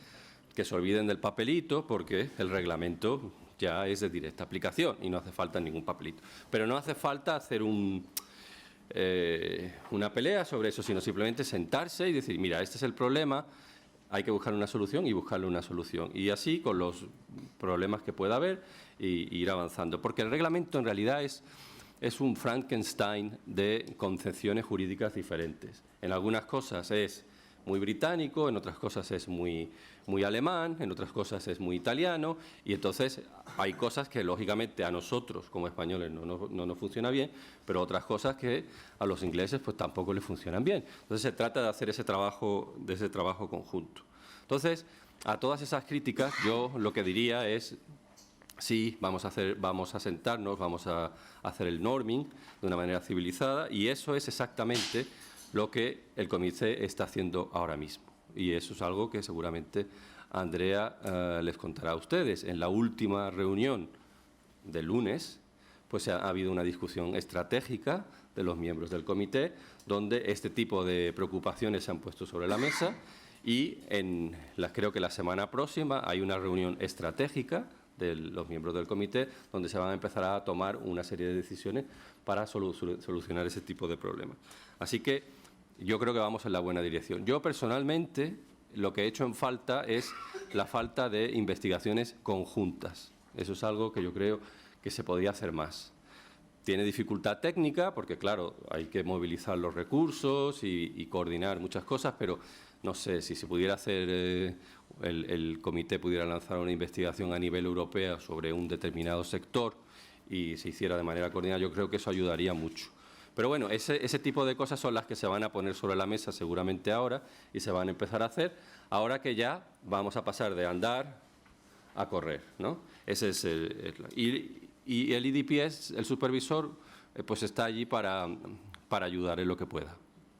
Speaker 3: que se olviden del papelito, porque el reglamento ya es de directa aplicación y no hace falta ningún papelito. Pero no hace falta hacer una pelea sobre eso, sino simplemente sentarse y decir, mira, este es el problema, hay que buscar una solución y buscarle una solución. Y así, con los problemas que pueda haber, y ir avanzando. Porque el reglamento en realidad es un Frankenstein de concepciones jurídicas diferentes. En algunas cosas es muy británico, en otras cosas es muy alemán, en otras cosas es muy italiano, y entonces hay cosas que lógicamente a nosotros como españoles no nos funciona bien, pero otras cosas que a los ingleses pues tampoco les funcionan bien. Entonces se trata de hacer ese trabajo conjunto. Entonces, a todas esas críticas yo lo que diría es: sí, vamos a sentarnos, vamos a hacer el norming de una manera civilizada, y eso es exactamente lo que el comité está haciendo ahora mismo. Y eso es algo que seguramente Andrea les contará a ustedes. En la última reunión del lunes, pues ha habido una discusión estratégica de los miembros del comité, donde este tipo de preocupaciones se han puesto sobre la mesa, y creo que la semana próxima hay una reunión estratégica de los miembros del comité, donde se van a empezar a tomar una serie de decisiones para solucionar ese tipo de problemas. Así que yo creo que vamos en la buena dirección. Yo personalmente lo que he hecho en falta es la falta de investigaciones conjuntas. Eso es algo que yo creo que se podría hacer más. Tiene dificultad técnica porque, claro, hay que movilizar los recursos y coordinar muchas cosas, pero no sé, si se pudiera hacer, el comité pudiera lanzar una investigación a nivel europeo sobre un determinado sector y se hiciera de manera coordinada, yo creo que eso ayudaría mucho. Pero bueno, ese tipo de cosas son las que se van a poner sobre la mesa seguramente ahora y se van a empezar a hacer, ahora que ya vamos a pasar de andar a correr, ¿no? Ese es y el IDPS, el supervisor, pues está allí para ayudar en lo que pueda.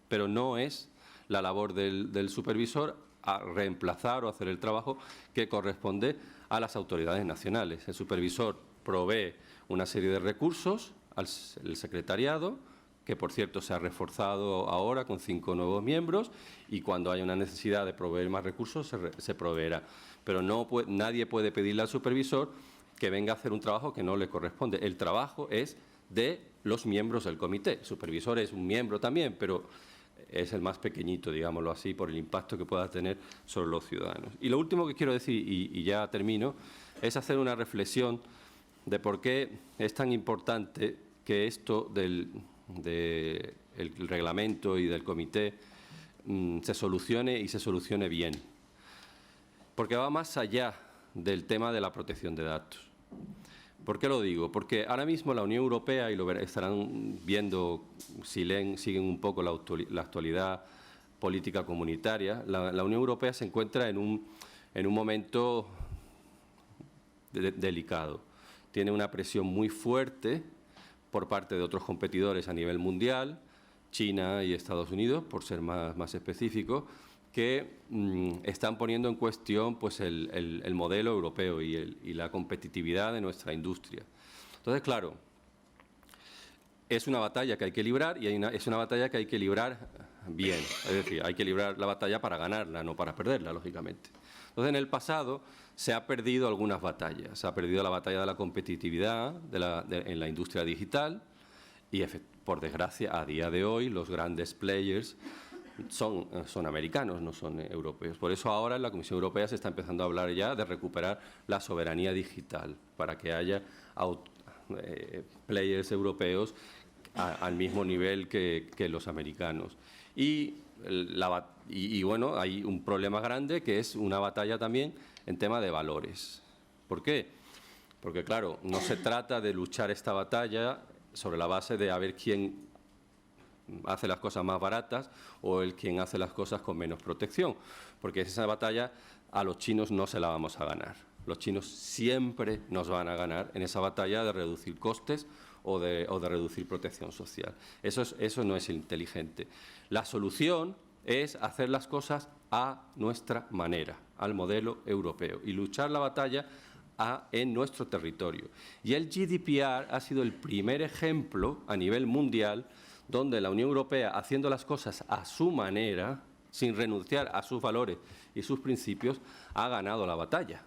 Speaker 3: Pero no es la labor del supervisor a reemplazar o hacer el trabajo que corresponde a las autoridades nacionales. El supervisor provee una serie de recursos al secretariado, que por cierto se ha reforzado ahora con 5 nuevos miembros, y cuando haya una necesidad de proveer más recursos se proveerá. Pero nadie puede pedirle al supervisor que venga a hacer un trabajo que no le corresponde. El trabajo es de los miembros del comité. El supervisor es un miembro también, pero es el más pequeñito, digámoslo así, por el impacto que pueda tener sobre los ciudadanos. Y lo último que quiero decir, y ya termino, es hacer una reflexión de por qué es tan importante que esto del reglamento y del comité se solucione bien. Porque va más allá del tema de la protección de datos. ¿Por qué lo digo? Porque ahora mismo la Unión Europea, y lo estarán viendo si siguen un poco la actualidad política comunitaria, la Unión Europea se encuentra en un momento delicado. Tiene una presión muy fuerte por parte de otros competidores a nivel mundial, China y Estados Unidos, por ser más específico, que están poniendo en cuestión pues, el modelo europeo y la competitividad de nuestra industria. Entonces, claro, es una batalla que hay que librar, y es una batalla que hay que librar bien. Es decir, hay que librar la batalla para ganarla, no para perderla, lógicamente. Entonces, en el pasado se ha perdido algunas batallas. Se ha perdido la batalla de la competitividad en la industria digital, y por desgracia, a día de hoy, los grandes players son americanos, no son europeos. Por eso ahora en la Comisión Europea se está empezando a hablar ya de recuperar la soberanía digital, para que haya players europeos al mismo nivel que los americanos. Y bueno, hay un problema grande que es una batalla también en tema de valores. ¿Por qué? Porque, claro, no se trata de luchar esta batalla sobre la base de a ver quién hace las cosas más baratas o el quien hace las cosas con menos protección, porque esa batalla a los chinos no se la vamos a ganar. Los chinos siempre nos van a ganar en esa batalla de reducir costes o de reducir protección social. Eso no es inteligente. La solución es hacer las cosas a nuestra manera, al modelo europeo, y luchar la batalla en nuestro territorio. Y el GDPR ha sido el primer ejemplo a nivel mundial donde la Unión Europea, haciendo las cosas a su manera, sin renunciar a sus valores y sus principios, ha ganado la batalla.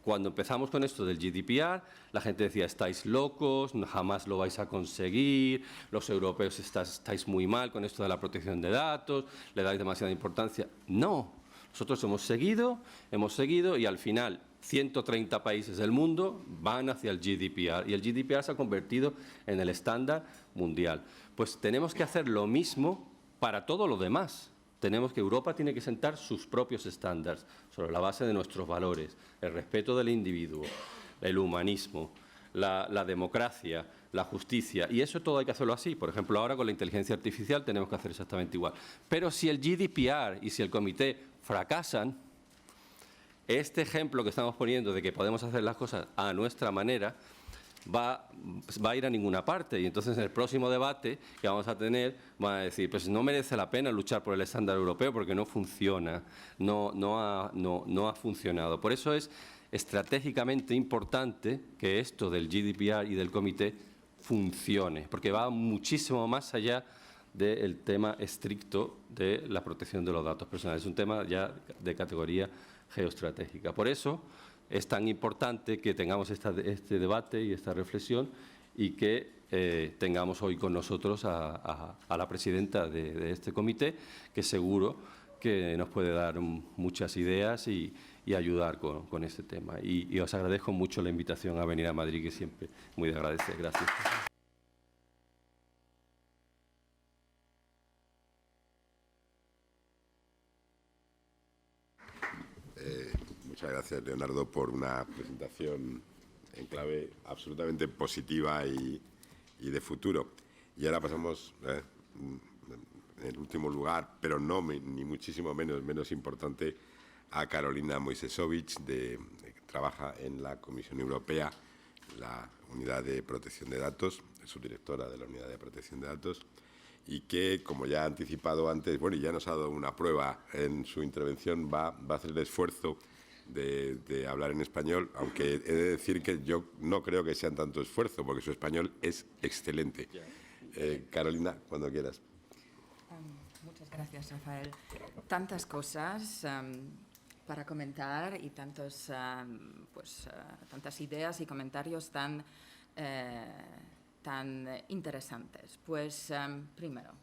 Speaker 3: Cuando empezamos con esto del GDPR, la gente decía, estáis locos, jamás lo vais a conseguir, los europeos estáis muy mal con esto de la protección de datos, le dais demasiada importancia. No, nosotros hemos seguido y al final 130 países del mundo van hacia el GDPR y el GDPR se ha convertido en el estándar mundial. Pues tenemos que hacer lo mismo para todo lo demás. Europa tiene que sentar sus propios estándares sobre la base de nuestros valores, el respeto del individuo, el humanismo, la democracia, la justicia, y eso todo hay que hacerlo así. Por ejemplo, ahora con la inteligencia artificial tenemos que hacer exactamente igual. Pero si el GDPR y si el comité fracasan, este ejemplo que estamos poniendo de que podemos hacer las cosas a nuestra manera va a ir a ninguna parte, y entonces en el próximo debate que vamos a tener van a decir, pues no merece la pena luchar por el estándar europeo porque no funciona, no ha funcionado. Por eso es estratégicamente importante que esto del GDPR y del comité funcione, porque va muchísimo más allá del tema estricto de la protección de los datos personales. Es un tema ya de categoría geoestratégica. Por eso es tan importante que tengamos este debate y esta reflexión y que tengamos hoy con nosotros a la presidenta de este comité, que seguro que nos puede dar muchas ideas y ayudar con este tema. Y os agradezco mucho la invitación a venir a Madrid, que siempre muy de agradecer. Gracias.
Speaker 1: Muchas gracias, Leonardo, por una presentación en clave absolutamente positiva y de futuro. Y ahora pasamos, en último lugar, pero no ni muchísimo menos importante, a Carolina Mojsesovich, que trabaja en la Comisión Europea, la Unidad de Protección de Datos, es subdirectora de la Unidad de Protección de Datos, y que, como ya ha anticipado antes, bueno, y ya nos ha dado una prueba en su intervención, va a hacer el esfuerzo de hablar en español, aunque he de decir que yo no creo que sea tanto esfuerzo, porque su español es excelente. Carolina, cuando quieras.
Speaker 4: Muchas gracias, Rafael. Tantas cosas para comentar y tantas ideas y comentarios tan interesantes. Pues primero,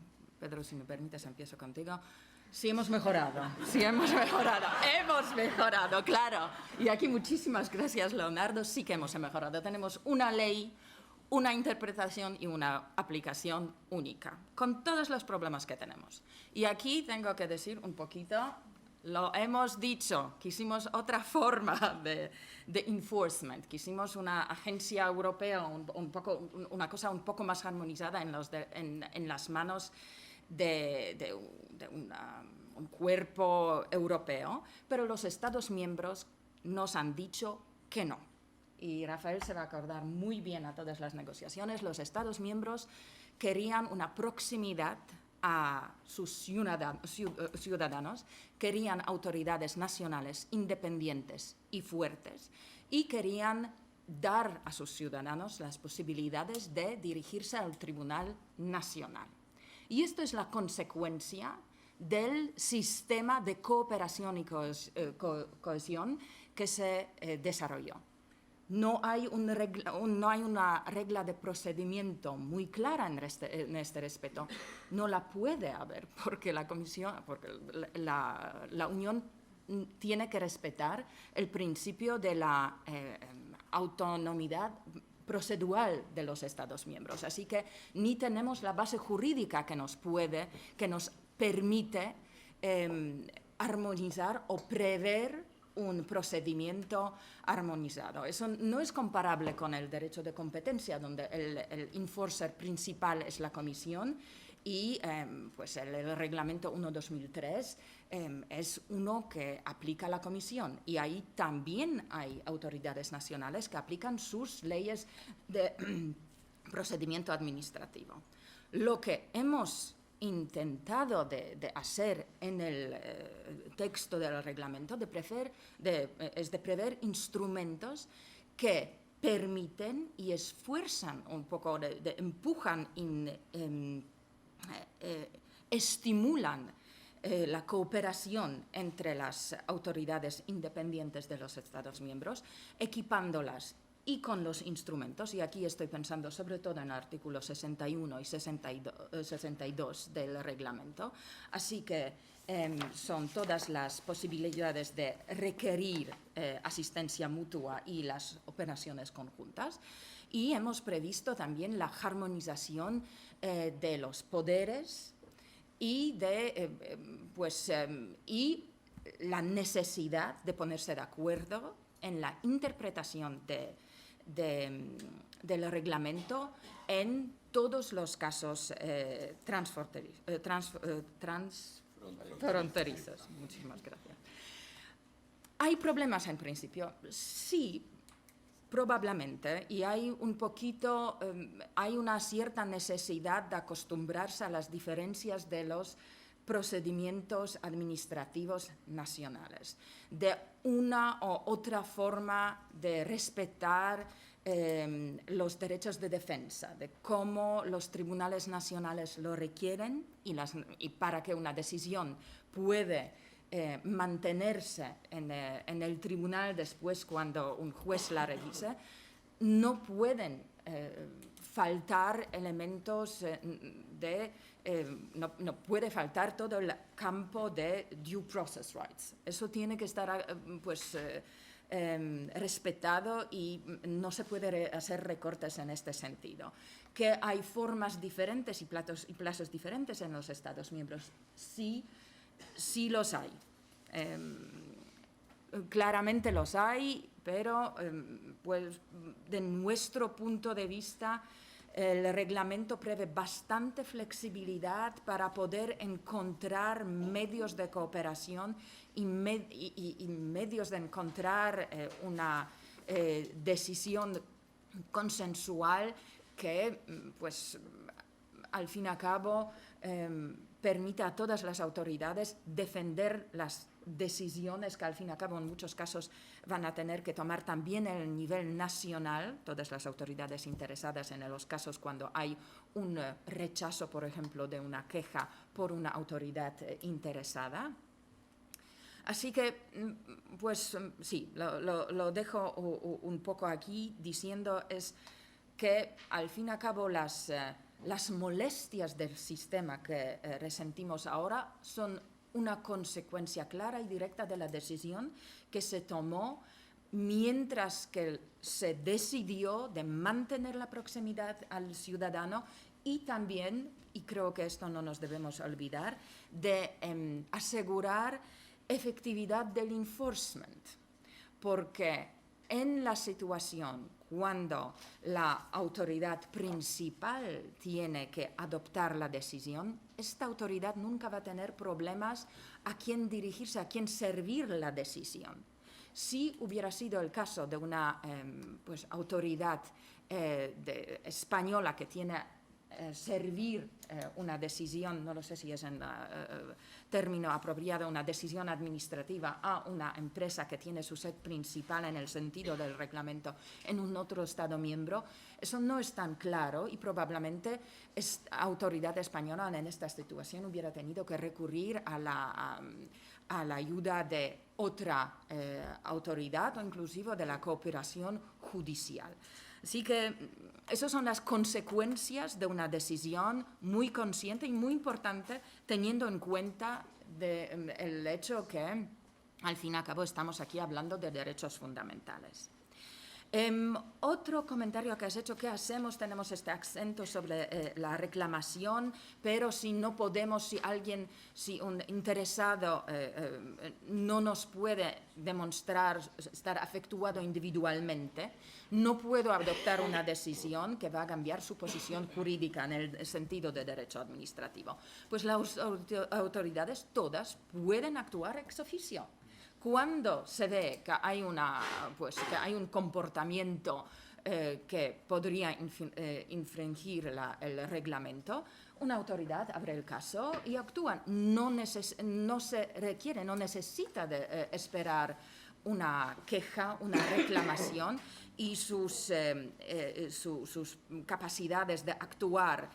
Speaker 4: Pedro, si me permites, empiezo contigo. Sí hemos mejorado, hemos mejorado, claro. Y aquí muchísimas gracias, Leonardo, sí que hemos mejorado. Tenemos una ley, una interpretación y una aplicación única, con todos los problemas que tenemos. Y aquí tengo que decir un poquito, lo hemos dicho, quisimos otra forma de enforcement, quisimos una agencia europea, una cosa un poco más armonizada en las manos de un cuerpo europeo, pero los Estados miembros nos han dicho que no. Y Rafael se va a acordar muy bien a todas las negociaciones. Los Estados miembros querían una proximidad a sus ciudadanos, querían autoridades nacionales independientes y fuertes, y querían dar a sus ciudadanos las posibilidades de dirigirse al Tribunal Nacional. Y esto es la consecuencia del sistema de cooperación y cohesión que se desarrolló. No hay una regla de procedimiento muy clara en este respecto. No la puede haber porque la Unión tiene que respetar el principio de la autonomía procedural de los Estados miembros. Así que ni tenemos la base jurídica que nos permite armonizar o prever un procedimiento armonizado. Eso no es comparable con el derecho de competencia, donde el enforcer principal es la Comisión y pues el Reglamento 1/2003 es uno que aplica la Comisión, y ahí también hay autoridades nacionales que aplican sus leyes de procedimiento administrativo. Lo que hemos intentado de hacer en el texto del reglamento es de prever instrumentos que permiten y esfuerzan un poco, empujan, estimulan la cooperación entre las autoridades independientes de los Estados miembros, equipándolas y con los instrumentos, y aquí estoy pensando sobre todo en el artículo 61 y 62 del reglamento, así que son todas las posibilidades de requerir asistencia mutua y las operaciones conjuntas, y hemos previsto también la armonización de los poderes y y la necesidad de ponerse de acuerdo en la interpretación del reglamento en todos los casos transfronterizos. Muchísimas gracias. ¿Hay problemas en principio? Sí, probablemente, y hay hay una cierta necesidad de acostumbrarse a las diferencias de los procedimientos administrativos nacionales, de una u otra forma de respetar los derechos de defensa, de cómo los tribunales nacionales lo requieren, y para que una decisión puede mantenerse en el tribunal después cuando un juez la revise, no pueden faltar elementos no puede faltar todo el campo de due process rights. Eso tiene que estar respetado, y no se puede hacer recortes en este sentido. Que hay formas diferentes y plazos diferentes en los Estados miembros. Sí los hay. Claramente los hay, pero pues, de nuestro punto de vista, el reglamento prevé bastante flexibilidad para poder encontrar medios de cooperación y medios de encontrar una decisión consensual que, pues, al fin y al cabo, permita a todas las autoridades defender las decisiones que al fin y al cabo en muchos casos van a tener que tomar también en el nivel nacional, todas las autoridades interesadas en los casos cuando hay un rechazo, por ejemplo, de una queja por una autoridad interesada. Así que, pues sí, lo dejo un poco aquí diciendo es que al fin y al cabo las molestias del sistema que resentimos ahora son una consecuencia clara y directa de la decisión que se tomó mientras que se decidió de mantener la proximidad al ciudadano, y también, y creo que esto no nos debemos olvidar, de asegurar efectividad del enforcement, porque en la situación cuando la autoridad principal tiene que adoptar la decisión, esta autoridad nunca va a tener problemas a quién dirigirse, a quién servir la decisión. Si hubiera sido el caso de una autoridad española que tiene servir una decisión, no lo sé si es en término apropiado, una decisión administrativa a una empresa que tiene su sede principal en el sentido del reglamento en un otro Estado miembro, eso no es tan claro, y probablemente esta autoridad española en esta situación hubiera tenido que recurrir a la ayuda de otra autoridad o inclusive de la cooperación judicial. Así que esas son las consecuencias de una decisión muy consciente y muy importante, teniendo en cuenta el hecho que, al fin y al cabo, estamos aquí hablando de derechos fundamentales. Otro comentario que has hecho, ¿qué hacemos? Tenemos este acento sobre la reclamación, pero si no podemos, si un interesado no nos puede demostrar estar afectuado individualmente, no puedo adoptar una decisión que va a cambiar su posición jurídica en el sentido de derecho administrativo. Pues las autoridades todas pueden actuar ex officio. Cuando se ve que hay un comportamiento que podría infringir el reglamento, una autoridad abre el caso y actúa. No necesita de esperar una queja, una reclamación, y sus capacidades de actuar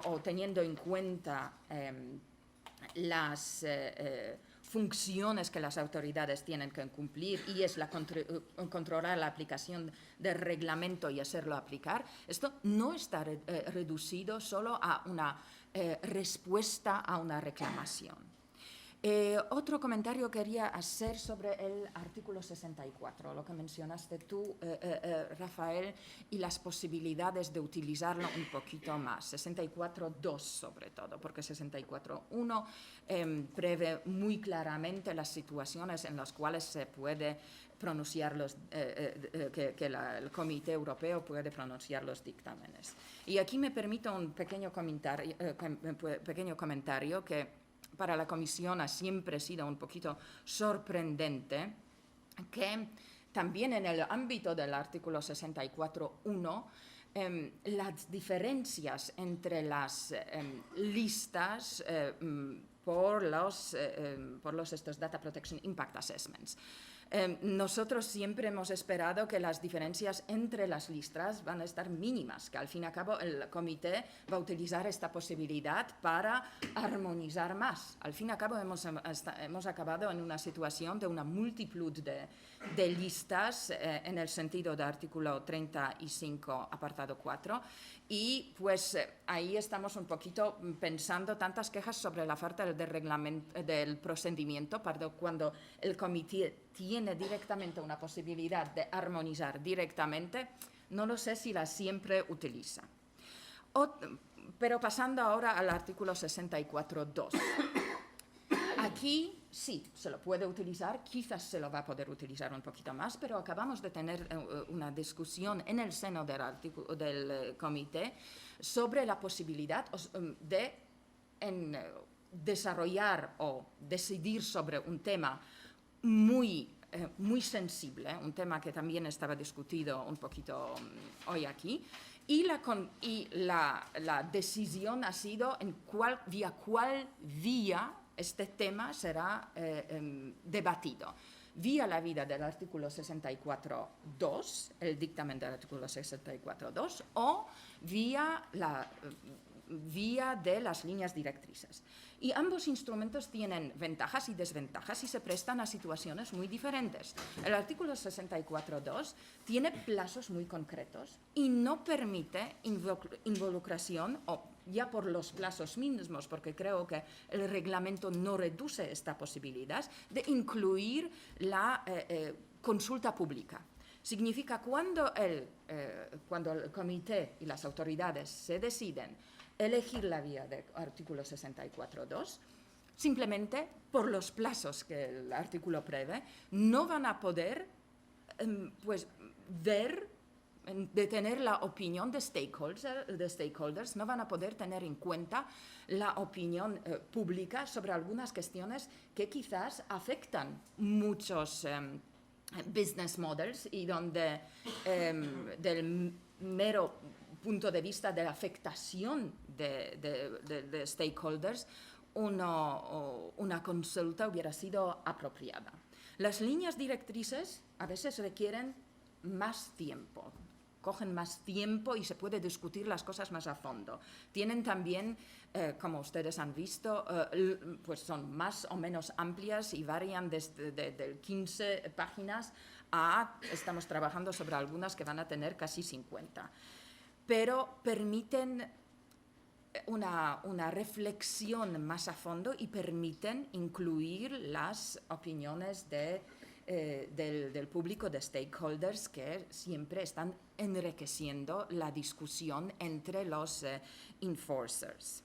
Speaker 4: o teniendo en cuenta las funciones que las autoridades tienen que cumplir, y es controlar la aplicación del reglamento y hacerlo aplicar. Esto no está reducido solo a una respuesta a una reclamación. Otro comentario quería hacer sobre el artículo 64, lo que mencionaste tú, Rafael, y las posibilidades de utilizarlo un poquito más. 64.2 sobre todo, porque 64.1 prevé muy claramente las situaciones en las cuales se puede pronunciar el Comité Europeo puede pronunciar los dictámenes. Y aquí me permito un pequeño comentario que para la Comisión ha siempre sido un poquito sorprendente, que también en el ámbito del artículo 64.1 las diferencias entre las listas por los estos Data Protection Impact Assessments. Nosotros siempre hemos esperado que las diferencias entre las listas van a estar mínimas, que al fin y al cabo el comité va a utilizar esta posibilidad para armonizar más. Al fin y al cabo hemos acabado en una situación de una multitud de listas en el sentido del artículo 35, apartado 4, y pues ahí estamos un poquito pensando tantas quejas sobre la falta del procedimiento, cuando el comité tiene directamente una posibilidad de armonizar directamente, no lo sé si la siempre utiliza. Pero pasando ahora al artículo 64.2. Aquí sí, se lo puede utilizar, quizás se lo va a poder utilizar un poquito más, pero acabamos de tener una discusión en el seno del comité sobre la posibilidad de desarrollar o decidir sobre un tema muy sensible, un tema que también estaba discutido un poquito hoy aquí, y la decisión ha sido vía cuál vía este tema será debatido. Vía la vía del artículo 64.2, el dictamen del artículo 64.2, o vía de las líneas directrices. Y ambos instrumentos tienen ventajas y desventajas y se prestan a situaciones muy diferentes. El artículo 64.2 tiene plazos muy concretos y no permite involucración, o ya por los plazos mismos, porque creo que el reglamento no reduce esta posibilidad, de incluir la consulta pública. Significa cuando el comité y las autoridades se deciden elegir la vía del artículo 64.2, simplemente por los plazos que el artículo prevé, no van a poder tener la opinión de stakeholders, no van a poder tener en cuenta la opinión pública sobre algunas cuestiones que quizás afectan muchos business models y donde del mero punto de vista de la afectación de stakeholders, una consulta hubiera sido apropiada. Las líneas directrices a veces requieren más tiempo, cogen más tiempo y se puede discutir las cosas más a fondo. Tienen también, como ustedes han visto, pues son más o menos amplias y varían de 15 páginas estamos trabajando sobre algunas que van a tener casi 50. Pero permiten una reflexión más a fondo y permiten incluir las opiniones de del público, de stakeholders, que siempre están enriqueciendo la discusión entre los enforcers.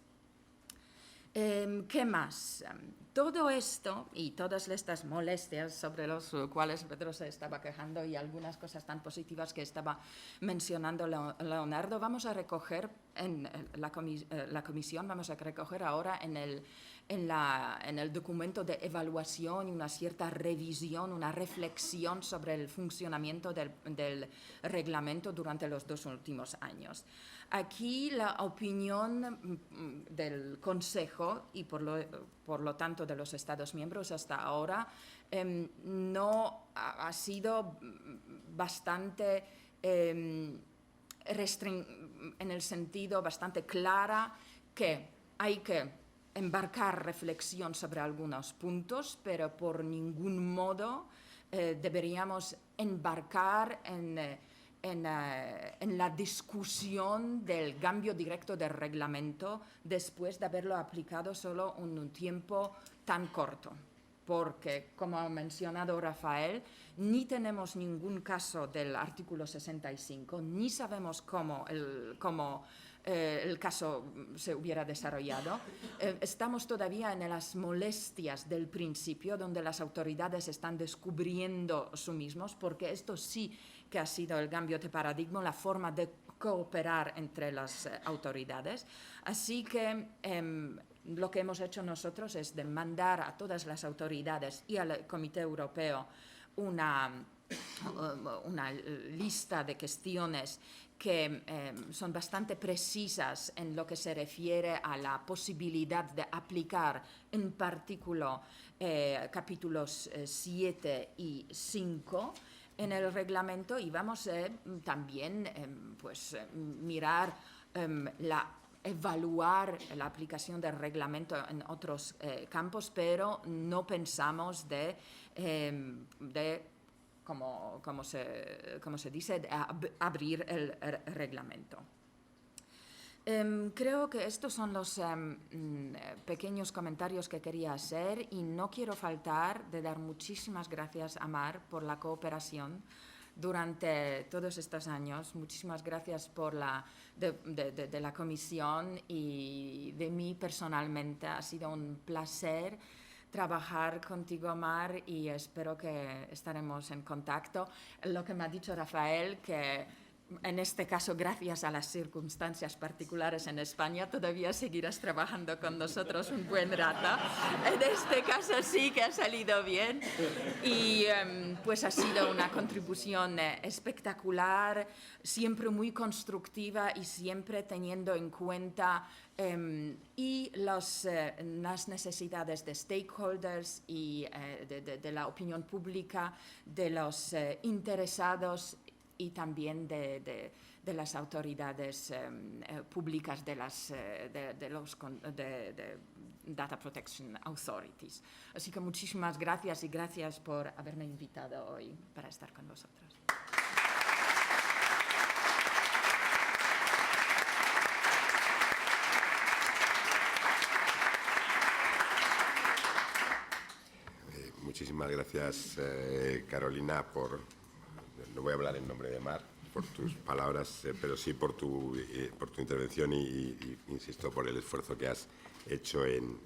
Speaker 4: ¿Qué más? Todo esto y todas estas molestias sobre las cuales Pedro se estaba quejando y algunas cosas tan positivas que estaba mencionando Leonardo, vamos a recoger en la comisión, vamos a recoger ahora en el documento de evaluación y una cierta revisión, una reflexión sobre el funcionamiento del reglamento durante los 2 últimos años. Aquí la opinión del Consejo y por lo tanto de los Estados miembros hasta ahora no ha sido bastante en el sentido bastante clara que hay que embarcar reflexión sobre algunos puntos, pero por ningún modo deberíamos embarcar en la discusión del cambio directo del reglamento después de haberlo aplicado solo en un tiempo tan corto. Porque, como ha mencionado Rafael, ni tenemos ningún caso del artículo 65, ni sabemos cómo el caso se hubiera desarrollado. Estamos todavía en las molestias del principio, donde las autoridades están descubriendo sí mismos, porque esto sí que ha sido el cambio de paradigma, la forma de cooperar entre las autoridades. Así que lo que hemos hecho nosotros es de mandar a todas las autoridades y al Comité Europeo una lista de cuestiones que son bastante precisas en lo que se refiere a la posibilidad de aplicar en particular capítulos 7 y 5 en el reglamento, y vamos también mirar evaluar la aplicación del reglamento en otros campos, pero no pensamos como se dice, de abrir el reglamento. Creo que estos son los pequeños comentarios que quería hacer, y no quiero faltar de dar muchísimas gracias a Mar por la cooperación durante todos estos años. Muchísimas gracias por de la comisión y de mí personalmente. Ha sido un placer trabajar contigo, Mar, y espero que estaremos en contacto. Lo que me ha dicho Rafael, que en este caso, gracias a las circunstancias particulares en España, todavía seguirás trabajando con nosotros un buen rato. En este caso sí que ha salido bien, y pues ha sido una contribución espectacular, siempre muy constructiva y siempre teniendo en cuenta y las necesidades de stakeholders y de la opinión pública, de los interesados y también de las autoridades públicas, de Data Protection Authorities. Así que muchísimas gracias, y gracias por haberme invitado hoy para estar con vosotros.
Speaker 1: Muchísimas gracias, Carolina, no voy a hablar en nombre de Mar, por tus palabras, pero sí por tu intervención y insisto, por el esfuerzo que has hecho en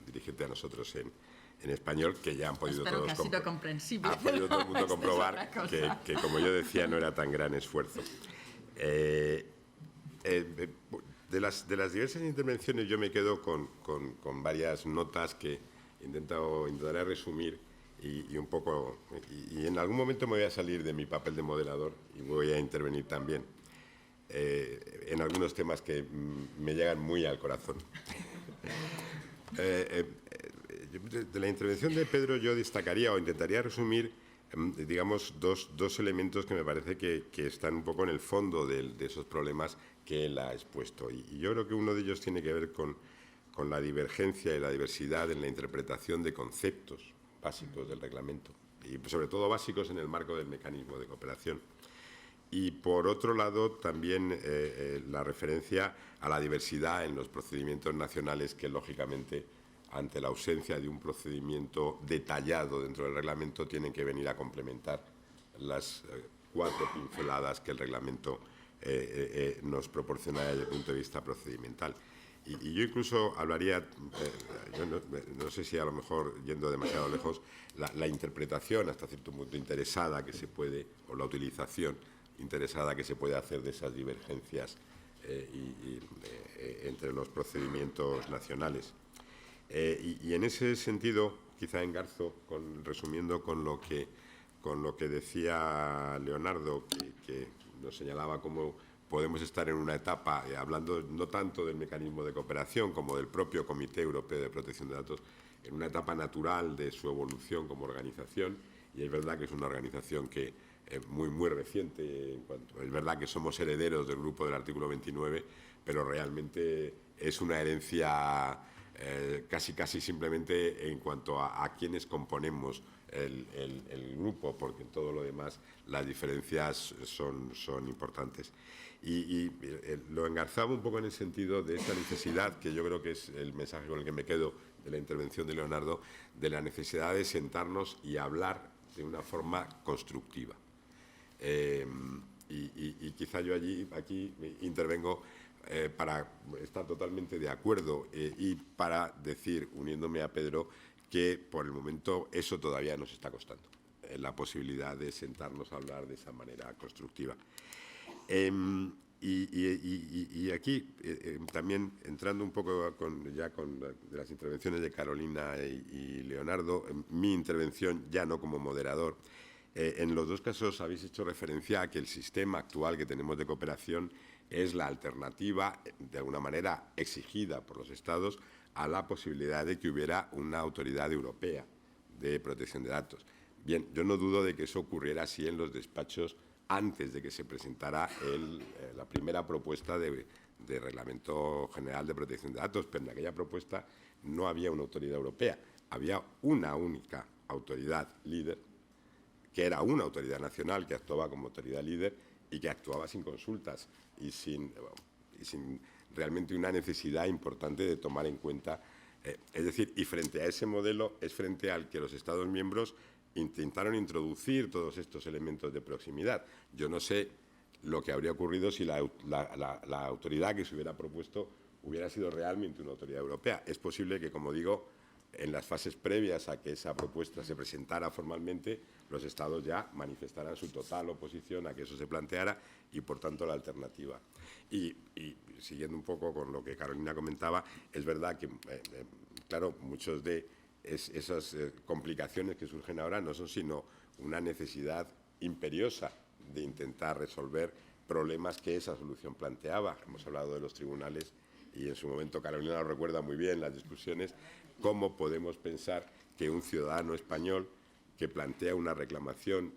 Speaker 1: dirigirte a nosotros en español, que ya han podido todos todo el mundo comprobar que, como yo decía, no era tan gran esfuerzo. De las diversas intervenciones yo me quedo con varias notas que intentaré resumir y un poco, y en algún momento me voy a salir de mi papel de moderador y voy a intervenir también en algunos temas que me llegan muy al corazón. De la intervención de Pedro yo destacaría o intentaría resumir, digamos, dos elementos que me parece que están un poco en el fondo de esos problemas que él ha expuesto. Y yo creo que uno de ellos tiene que ver con la divergencia y la diversidad en la interpretación de conceptos básicos del reglamento, y sobre todo básicos en el marco del mecanismo de cooperación. Y por otro lado también la referencia a la diversidad en los procedimientos nacionales que lógicamente ante la ausencia de un procedimiento detallado dentro del reglamento, tienen que venir a complementar las 4 pinceladas que el reglamento nos proporciona desde el punto de vista procedimental. Y yo incluso hablaría, yo no sé si a lo mejor yendo demasiado lejos, la interpretación hasta cierto punto interesada que se puede, o la utilización interesada que se puede hacer de esas divergencias entre los procedimientos nacionales. Y en ese sentido, quizá engarzo, resumiendo con lo que decía Leonardo, que nos señalaba cómo podemos estar en una etapa, hablando no tanto del mecanismo de cooperación como del propio Comité Europeo de Protección de Datos, en una etapa natural de su evolución como organización, y es verdad que es una organización que es muy reciente. Es verdad que somos herederos del grupo del artículo 29, pero realmente es una herencia casi simplemente en cuanto a quienes componemos el grupo, porque en todo lo demás las diferencias son importantes. Y lo engarzaba un poco en el sentido de esta necesidad, que yo creo que es el mensaje con el que me quedo de la intervención de Leonardo, de la necesidad de sentarnos y hablar de una forma constructiva. Y quizá yo aquí intervengo para estar totalmente de acuerdo y para decir, uniéndome a Pedro, que por el momento eso todavía nos está costando, la posibilidad de sentarnos a hablar de esa manera constructiva. Y aquí, también entrando un poco de las intervenciones de Carolina y Leonardo, mi intervención ya no como moderador, en los 2 casos habéis hecho referencia a que el sistema actual que tenemos de cooperación es la alternativa, de alguna manera exigida por los Estados, a la posibilidad de que hubiera una autoridad europea de protección de datos. Bien, yo no dudo de que eso ocurriera así en los despachos antes de que se presentara la primera propuesta de Reglamento General de Protección de Datos, pero en aquella propuesta no había una autoridad europea, había una única autoridad líder, que era una autoridad nacional que actuaba como autoridad líder y que actuaba sin consultas y sin realmente una necesidad importante de tomar en cuenta. Es decir, y frente a ese modelo es frente al que los Estados miembros intentaron introducir todos estos elementos de proximidad. Yo no sé lo que habría ocurrido si la autoridad que se hubiera propuesto hubiera sido realmente una autoridad europea. Es posible que, como digo, en las fases previas a que esa propuesta se presentara formalmente, los Estados ya manifestaran su total oposición a que eso se planteara y, por tanto, la alternativa. Y siguiendo un poco con lo que Carolina comentaba, es verdad que, claro, muchos de esas complicaciones que surgen ahora no son sino una necesidad imperiosa de intentar resolver problemas que esa solución planteaba. Hemos hablado de los tribunales y en su momento Carolina lo recuerda muy bien, las discusiones. ¿Cómo podemos pensar que un ciudadano español que plantea una reclamación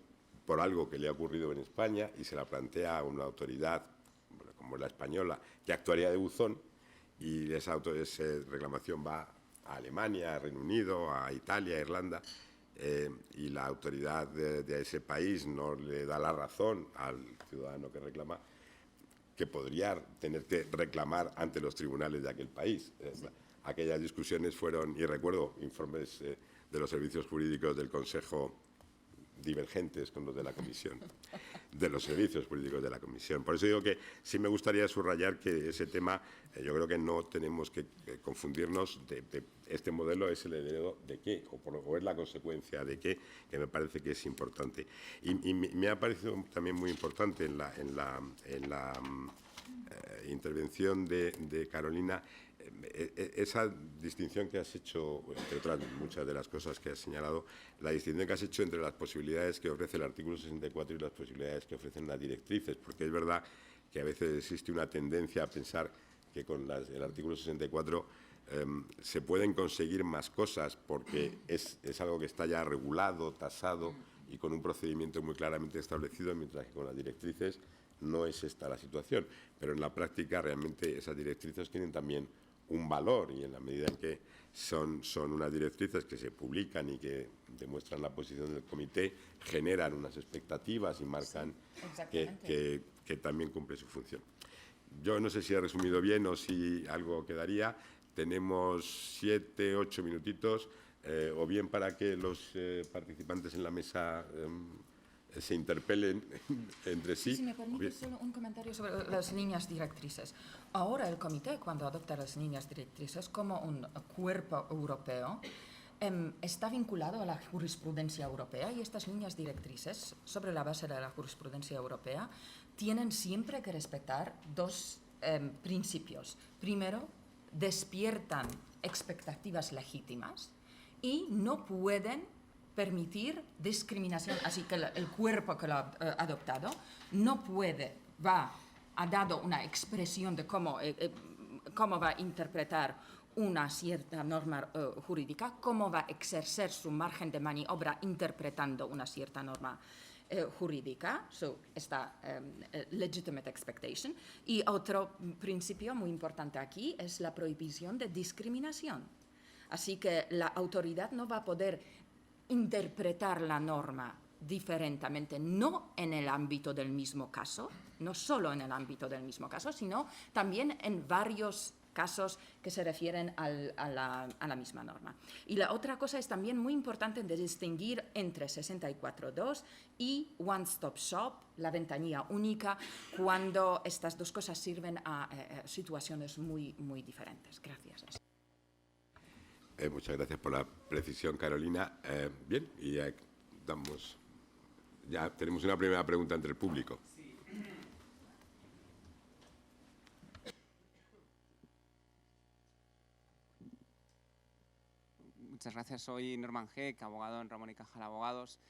Speaker 1: por algo que le ha ocurrido en España y se la plantea a una autoridad como la española, que actuaría de buzón, y esa reclamación va a Alemania, a Reino Unido, a Italia, a Irlanda, y la autoridad de ese país no le da la razón al ciudadano que reclama, que podría tener que reclamar ante los tribunales de aquel país? Aquellas discusiones fueron, y recuerdo informes de los servicios jurídicos del Consejo divergentes con los de la Comisión, de los servicios jurídicos de la Comisión. Por eso digo que sí me gustaría subrayar que ese tema, yo creo que no tenemos que confundirnos de este modelo es el heredero de qué, o es la consecuencia de qué, que me parece que es importante. Y me ha parecido también muy importante en la intervención de Carolina esa distinción que has hecho, entre otras muchas de las cosas que has señalado, la distinción que has hecho entre las posibilidades que ofrece el artículo 64 y las posibilidades que ofrecen las directrices, porque es verdad que a veces existe una tendencia a pensar que con el artículo 64 se pueden conseguir más cosas porque es algo que está ya regulado, tasado y con un procedimiento muy claramente establecido, mientras que con las directrices no es esta la situación. Pero en la práctica realmente esas directrices tienen también un valor, y en la medida en que son unas directrices que se publican y que demuestran la posición del comité, generan unas expectativas y marcan que también cumple su función. Yo no sé si he resumido bien o si algo quedaría. tenemos 7, 8 minutitos, o bien para que los participantes en la mesa se interpelen entre sí.
Speaker 4: Si me permite solo un comentario sobre las líneas directrices. Ahora el comité, cuando adopta las líneas directrices como un cuerpo europeo, está vinculado a la jurisprudencia europea, y estas líneas directrices, sobre la base de la jurisprudencia europea, tienen siempre que respetar dos principios. Primero, despiertan expectativas legítimas y no pueden permitir discriminación, así que el cuerpo que lo ha adoptado no puede, ha dado una expresión de cómo va a interpretar una cierta norma jurídica, cómo va a ejercer su margen de maniobra interpretando una cierta norma jurídica, esta legitimate expectation. Y otro principio muy importante aquí es la prohibición de discriminación. Así que la autoridad no va a poder interpretar la norma diferentemente, no en el ámbito del mismo caso, no solo en el ámbito del mismo caso, sino también en varios casos que se refieren a la misma norma. Y la otra cosa es también muy importante de distinguir entre 64.2 y One Stop Shop, la ventanilla única, cuando estas dos cosas sirven a situaciones muy, muy diferentes. Gracias.
Speaker 1: Muchas gracias por la precisión, Carolina. Bien, y ya tenemos una primera pregunta entre el público.
Speaker 5: Muchas gracias. Soy Norman Heck, abogado en Ramón y Cajal Abogados.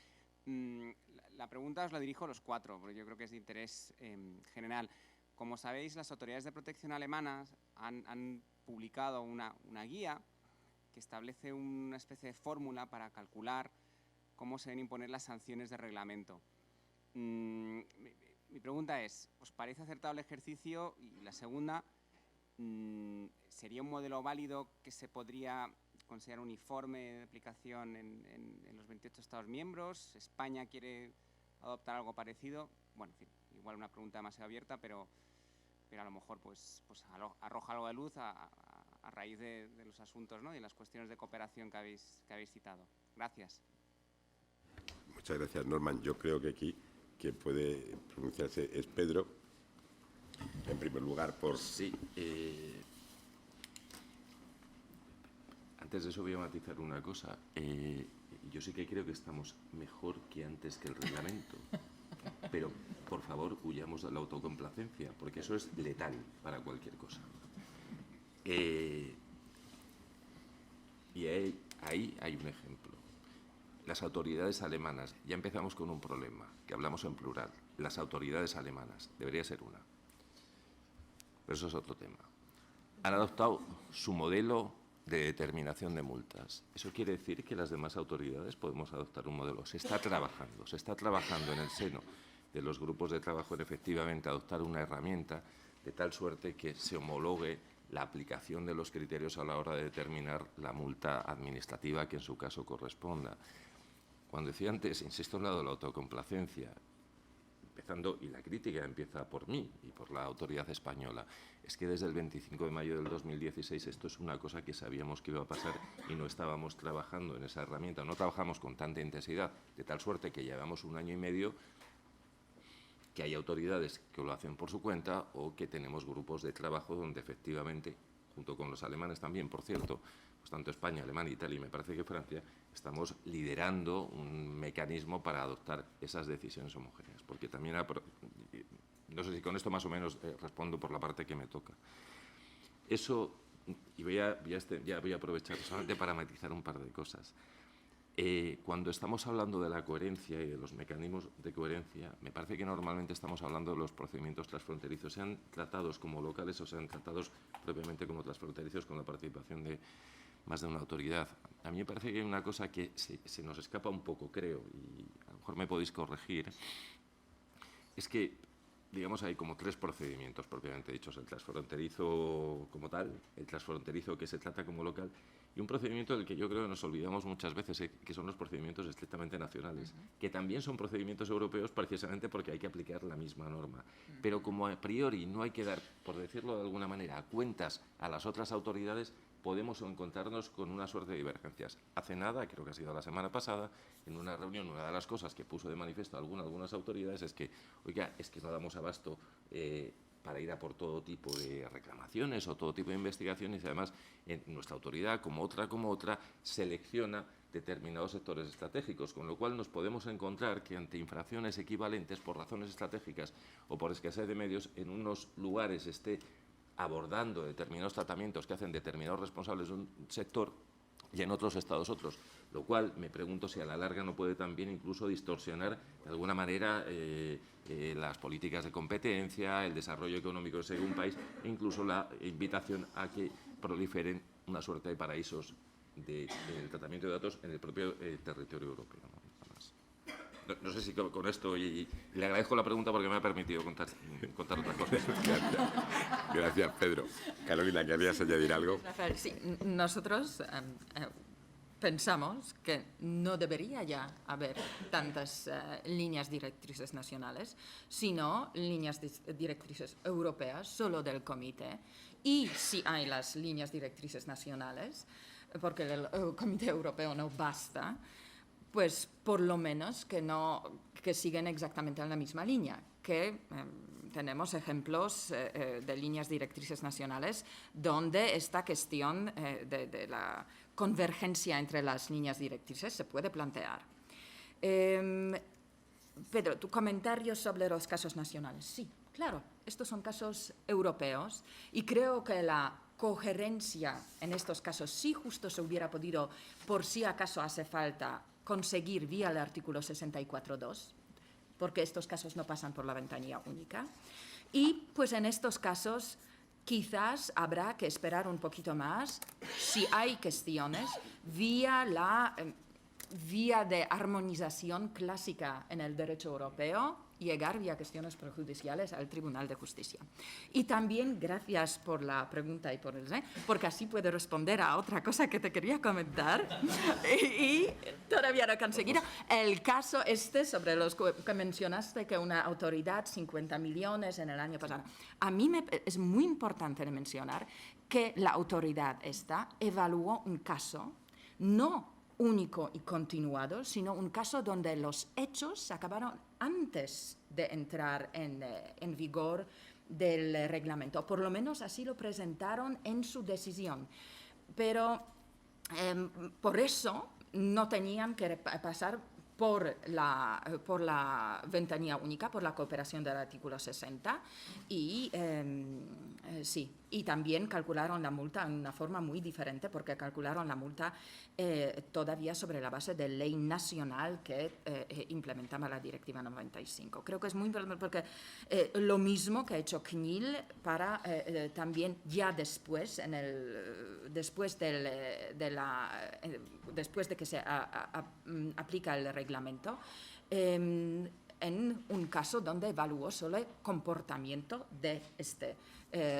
Speaker 5: La pregunta os la dirijo a los cuatro, porque yo creo que es de interés general. Como sabéis, las autoridades de protección alemanas han publicado una guía que establece una especie de fórmula para calcular cómo se deben imponer las sanciones de reglamento. Mi pregunta es, ¿os parece acertado el ejercicio? Y la segunda, ¿sería un modelo válido que se podría considerar uniforme de aplicación en los 28 Estados miembros? ¿España quiere adoptar algo parecido? Bueno, en fin, igual una pregunta demasiado abierta, pero a lo mejor pues arroja algo de luz a raíz de los asuntos, ¿no?, y las cuestiones de cooperación que habéis citado. Gracias.
Speaker 1: Muchas gracias, Norman. Yo creo que aquí quien puede pronunciarse es Pedro, en primer lugar, por...
Speaker 2: Sí. Antes de eso voy a matizar una cosa. Yo sí que creo que estamos mejor que antes que el reglamento. Pero, por favor, huyamos de la autocomplacencia, porque eso es letal para cualquier cosa. Y ahí hay un ejemplo. Las autoridades alemanas, ya empezamos con un problema, que hablamos en plural. Las autoridades alemanas, debería ser una. Pero eso es otro tema. Han adoptado su modelo de determinación de multas. Eso quiere decir que las demás autoridades podemos adoptar un modelo. Se está trabajando en el seno de los grupos de trabajo en efectivamente adoptar una herramienta de tal suerte que se homologue la aplicación de los criterios a la hora de determinar la multa administrativa que en su caso corresponda. Cuando decía antes, insisto en lado de la autocomplacencia, empezando, y la crítica empieza por mí y por la autoridad española, es que desde el 25 de mayo del 2016 esto es una cosa que sabíamos que iba a pasar y no estábamos trabajando en esa herramienta, no trabajamos con tanta intensidad, de tal suerte que llevamos 1 año y medio que hay autoridades que lo hacen por su cuenta o que tenemos grupos de trabajo donde efectivamente, junto con los alemanes también, por cierto, pues tanto España, Alemania, Italia y me parece que Francia, estamos liderando un mecanismo para adoptar esas decisiones homogéneas. Porque también, no sé si con esto más o menos respondo por la parte que me toca. Eso, y ya voy a aprovechar solamente para matizar un par de cosas. Cuando estamos hablando de la coherencia y de los mecanismos de coherencia, me parece que normalmente estamos hablando de los procedimientos transfronterizos, sean tratados como locales o sean tratados propiamente como transfronterizos con la participación de más de una autoridad. A mí me parece que hay una cosa que se nos escapa un poco, creo, y a lo mejor me podéis corregir, es que, digamos, hay como 3 procedimientos propiamente dichos: el transfronterizo como tal, el transfronterizo que se trata como local, y un procedimiento del que yo creo que nos olvidamos muchas veces, que son los procedimientos estrictamente nacionales, que también son procedimientos europeos precisamente porque hay que aplicar la misma norma. Pero como a priori no hay que dar, por decirlo de alguna manera, cuentas a las otras autoridades, podemos encontrarnos con una suerte de divergencias. Hace nada, creo que ha sido la semana pasada, en una reunión, una de las cosas que puso de manifiesto algunas autoridades es que, oiga, es que no damos abasto para ir a por todo tipo de reclamaciones o todo tipo de investigaciones, y además nuestra autoridad, como otra, selecciona determinados sectores estratégicos, con lo cual nos podemos encontrar que ante infracciones equivalentes por razones estratégicas o por escasez de medios, en unos lugares esté abordando determinados tratamientos que hacen determinados responsables de un sector y en otros estados otros, lo cual me pregunto si a la larga no puede también incluso distorsionar de alguna manera las políticas de competencia, el desarrollo económico de según país e incluso la invitación a que proliferen una suerte de paraísos del tratamiento de datos en el propio territorio europeo. No sé si con esto, y le agradezco la pregunta porque me ha permitido contar otras cosas.
Speaker 1: Gracias, Pedro. Carolina, ¿querías añadir algo?
Speaker 4: Rafael, sí, nosotros pensamos que no debería ya haber tantas líneas directrices nacionales, sino líneas directrices europeas, solo del comité. Y si hay las líneas directrices nacionales, porque el comité europeo no basta, pues por lo menos que siguen exactamente en la misma línea, que tenemos ejemplos de líneas directrices nacionales donde esta cuestión de la convergencia entre las líneas directrices se puede plantear. Pedro, tu comentario sobre los casos nacionales. Sí, claro, estos son casos europeos y creo que la coherencia en estos casos, si justo se hubiera podido, por si acaso hace falta, conseguir vía el artículo 64.2, porque estos casos no pasan por la ventanilla única. Y pues en estos casos quizás habrá que esperar un poquito más, si hay cuestiones, vía de armonización clásica en el derecho europeo, llegar vía cuestiones prejudiciales al Tribunal de Justicia. Y también, gracias por la pregunta y porque así puedo responder a otra cosa que te quería comentar y todavía no he conseguido. El caso sobre los que mencionaste, que una autoridad, 50 millones en el año pasado. A mí es muy importante mencionar que la autoridad esta evaluó un caso, no único y continuado, sino un caso donde los hechos se acabaron antes de entrar en vigor del reglamento. Por lo menos así lo presentaron en su decisión. Pero por eso no tenían que pasar por la ventanilla única, por la cooperación del artículo 60 y sí, y también calcularon la multa en una forma muy diferente porque calcularon la multa todavía sobre la base de ley nacional que implementaba la Directiva 95. Creo que es muy importante porque lo mismo que ha hecho CNIL para también ya después de que se aplica el reglamento, en un caso donde evaluó solo el comportamiento de este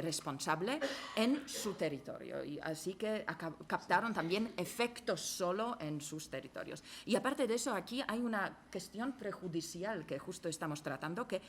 Speaker 4: responsable en su territorio. Y así que captaron también efectos solo en sus territorios. Y aparte de eso, aquí hay una cuestión prejudicial que justo estamos tratando, que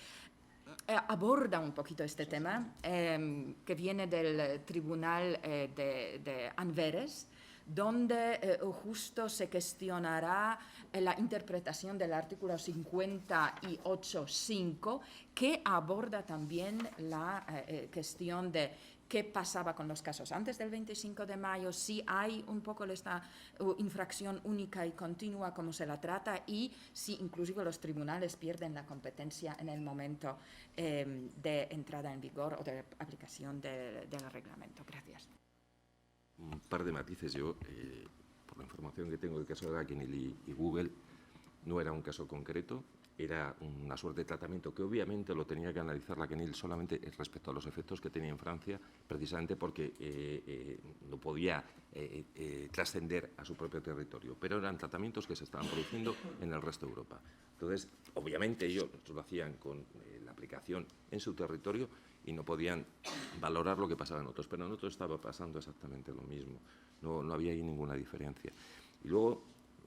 Speaker 4: aborda un poquito este tema, que viene del Tribunal de Amberes, donde justo se cuestionará la interpretación del artículo 58.5, que aborda también la cuestión de qué pasaba con los casos antes del 25 de mayo, si hay un poco esta infracción única y continua, cómo se la trata, y si inclusive los tribunales pierden la competencia en el momento de entrada en vigor o de aplicación del reglamento. Gracias.
Speaker 2: Un par de matices. Yo, por la información que tengo del caso de Gakenil y Google, no era un caso concreto, era una suerte de tratamiento que obviamente lo tenía que analizar la CNIL solamente respecto a los efectos que tenía en Francia, precisamente porque no podía trascender a su propio territorio, pero eran tratamientos que se estaban produciendo en el resto de Europa. Entonces, obviamente ellos lo hacían con la aplicación en su territorio y no podían valorar lo que pasaba en otros, pero en otros estaba pasando exactamente lo mismo, no había ahí ninguna diferencia. Y luego,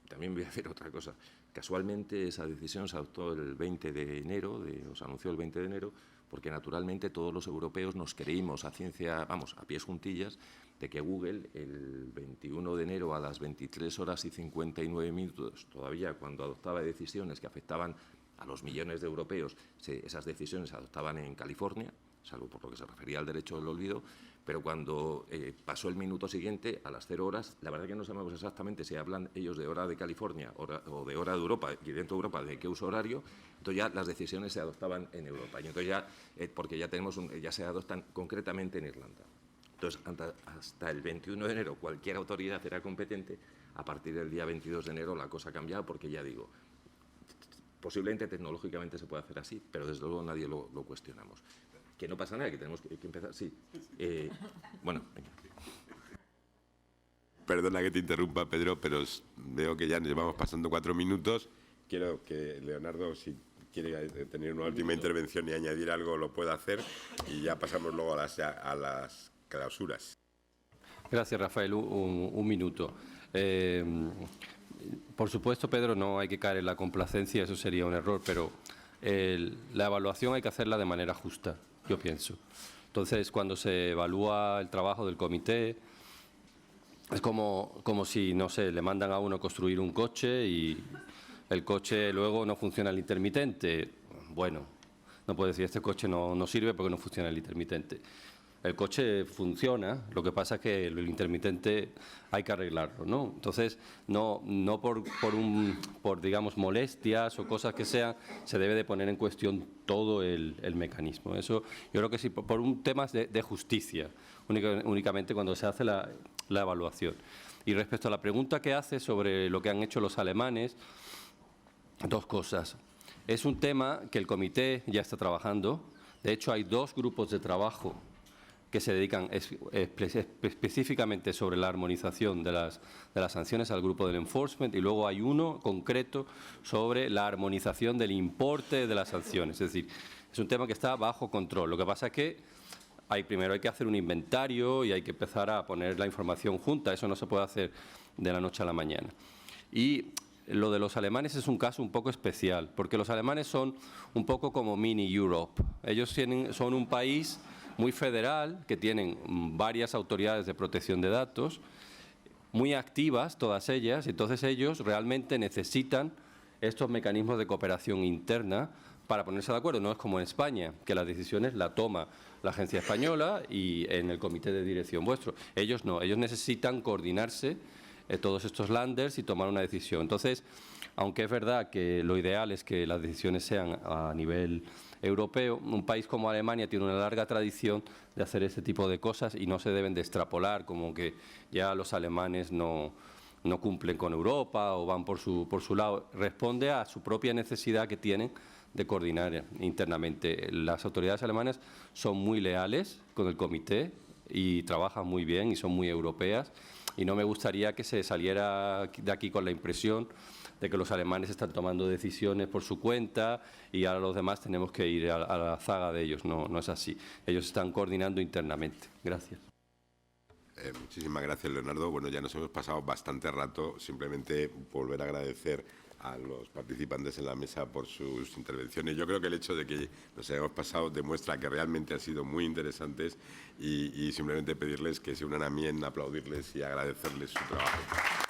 Speaker 2: también voy a hacer otra cosa. Casualmente esa decisión se adoptó el 20 de enero, se anunció el 20 de enero, porque naturalmente todos los europeos nos creímos a pies juntillas, de que Google el 21 de enero a las 23:59, todavía cuando adoptaba decisiones que afectaban a los millones de europeos, esas decisiones se adoptaban en California, salvo por lo que se refería al derecho del olvido, pero cuando pasó el minuto siguiente, a las 0 horas, la verdad que no sabemos exactamente si hablan ellos de hora de California o de hora de Europa, y dentro de Europa de qué uso horario, entonces ya las decisiones se adoptaban en Europa, y entonces ya, porque ya se adoptan concretamente en Irlanda. Entonces, hasta el 21 de enero cualquier autoridad era competente. A partir del día 22 de enero la cosa ha cambiado, porque ya digo, posiblemente tecnológicamente se puede hacer así, pero desde luego nadie lo cuestionamos. Que no pasa nada, que tenemos que empezar, sí. Bueno, venga.
Speaker 1: Perdona que te interrumpa, Pedro, pero veo que ya nos vamos pasando 4 minutos. Quiero que Leonardo, si quiere tener una última intervención y añadir algo, lo pueda hacer, y ya pasamos luego a las clausuras.
Speaker 3: Gracias, Rafael. Un minuto. Por supuesto, Pedro, no hay que caer en la complacencia, eso sería un error, pero la evaluación hay que hacerla de manera justa, yo pienso. Entonces, cuando se evalúa el trabajo del comité, es como si, no sé, le mandan a uno construir un coche y el coche luego no funciona el intermitente. Bueno, no puede decir, este coche no sirve porque no funciona el intermitente. El coche funciona, lo que pasa es que el intermitente hay que arreglarlo, ¿no? Entonces, no por digamos, molestias o cosas que sean, se debe de poner en cuestión todo el mecanismo. Eso, yo creo que sí, por un tema de justicia, únicamente cuando se hace la evaluación. Y respecto a la pregunta que hace sobre lo que han hecho los alemanes, 2 cosas. Es un tema que el comité ya está trabajando. De hecho, hay 2 grupos de trabajo que se dedican específicamente sobre la armonización de las sanciones al grupo del enforcement, y luego hay uno concreto sobre la armonización del importe de las sanciones. Es decir, es un tema que está bajo control. Lo que pasa es que primero hay que hacer un inventario y hay que empezar a poner la información junta. Eso no se puede hacer de la noche a la mañana. Y lo de los alemanes es un caso un poco especial, porque los alemanes son un poco como mini Europe. Ellos son un país muy federal, que tienen varias autoridades de protección de datos, muy activas todas ellas, entonces ellos realmente necesitan estos mecanismos de cooperación interna para ponerse de acuerdo. No es como en España, que las decisiones la toma la agencia española y en el comité de dirección vuestro. Ellos no, ellos necesitan coordinarse todos estos landers y tomar una decisión. Entonces, aunque es verdad que lo ideal es que las decisiones sean a nivel europeo, un país como Alemania tiene una larga tradición de hacer este tipo de cosas y no se deben de extrapolar como que ya los alemanes no cumplen con Europa o van por su lado. Responde a su propia necesidad que tienen de coordinar internamente. Las autoridades alemanas son muy leales con el comité y trabajan muy bien y son muy europeas, y no me gustaría que se saliera de aquí con la impresión de que los alemanes están tomando decisiones por su cuenta y ahora los demás tenemos que ir a la zaga de ellos. No es así. Ellos están coordinando internamente. Gracias.
Speaker 1: Muchísimas gracias, Leonardo. Bueno, ya nos hemos pasado bastante rato. Simplemente volver a agradecer a los participantes en la mesa por sus intervenciones. Yo creo que el hecho de que nos hayamos pasado demuestra que realmente han sido muy interesantes, y simplemente pedirles que se unan a mí en aplaudirles y agradecerles su trabajo.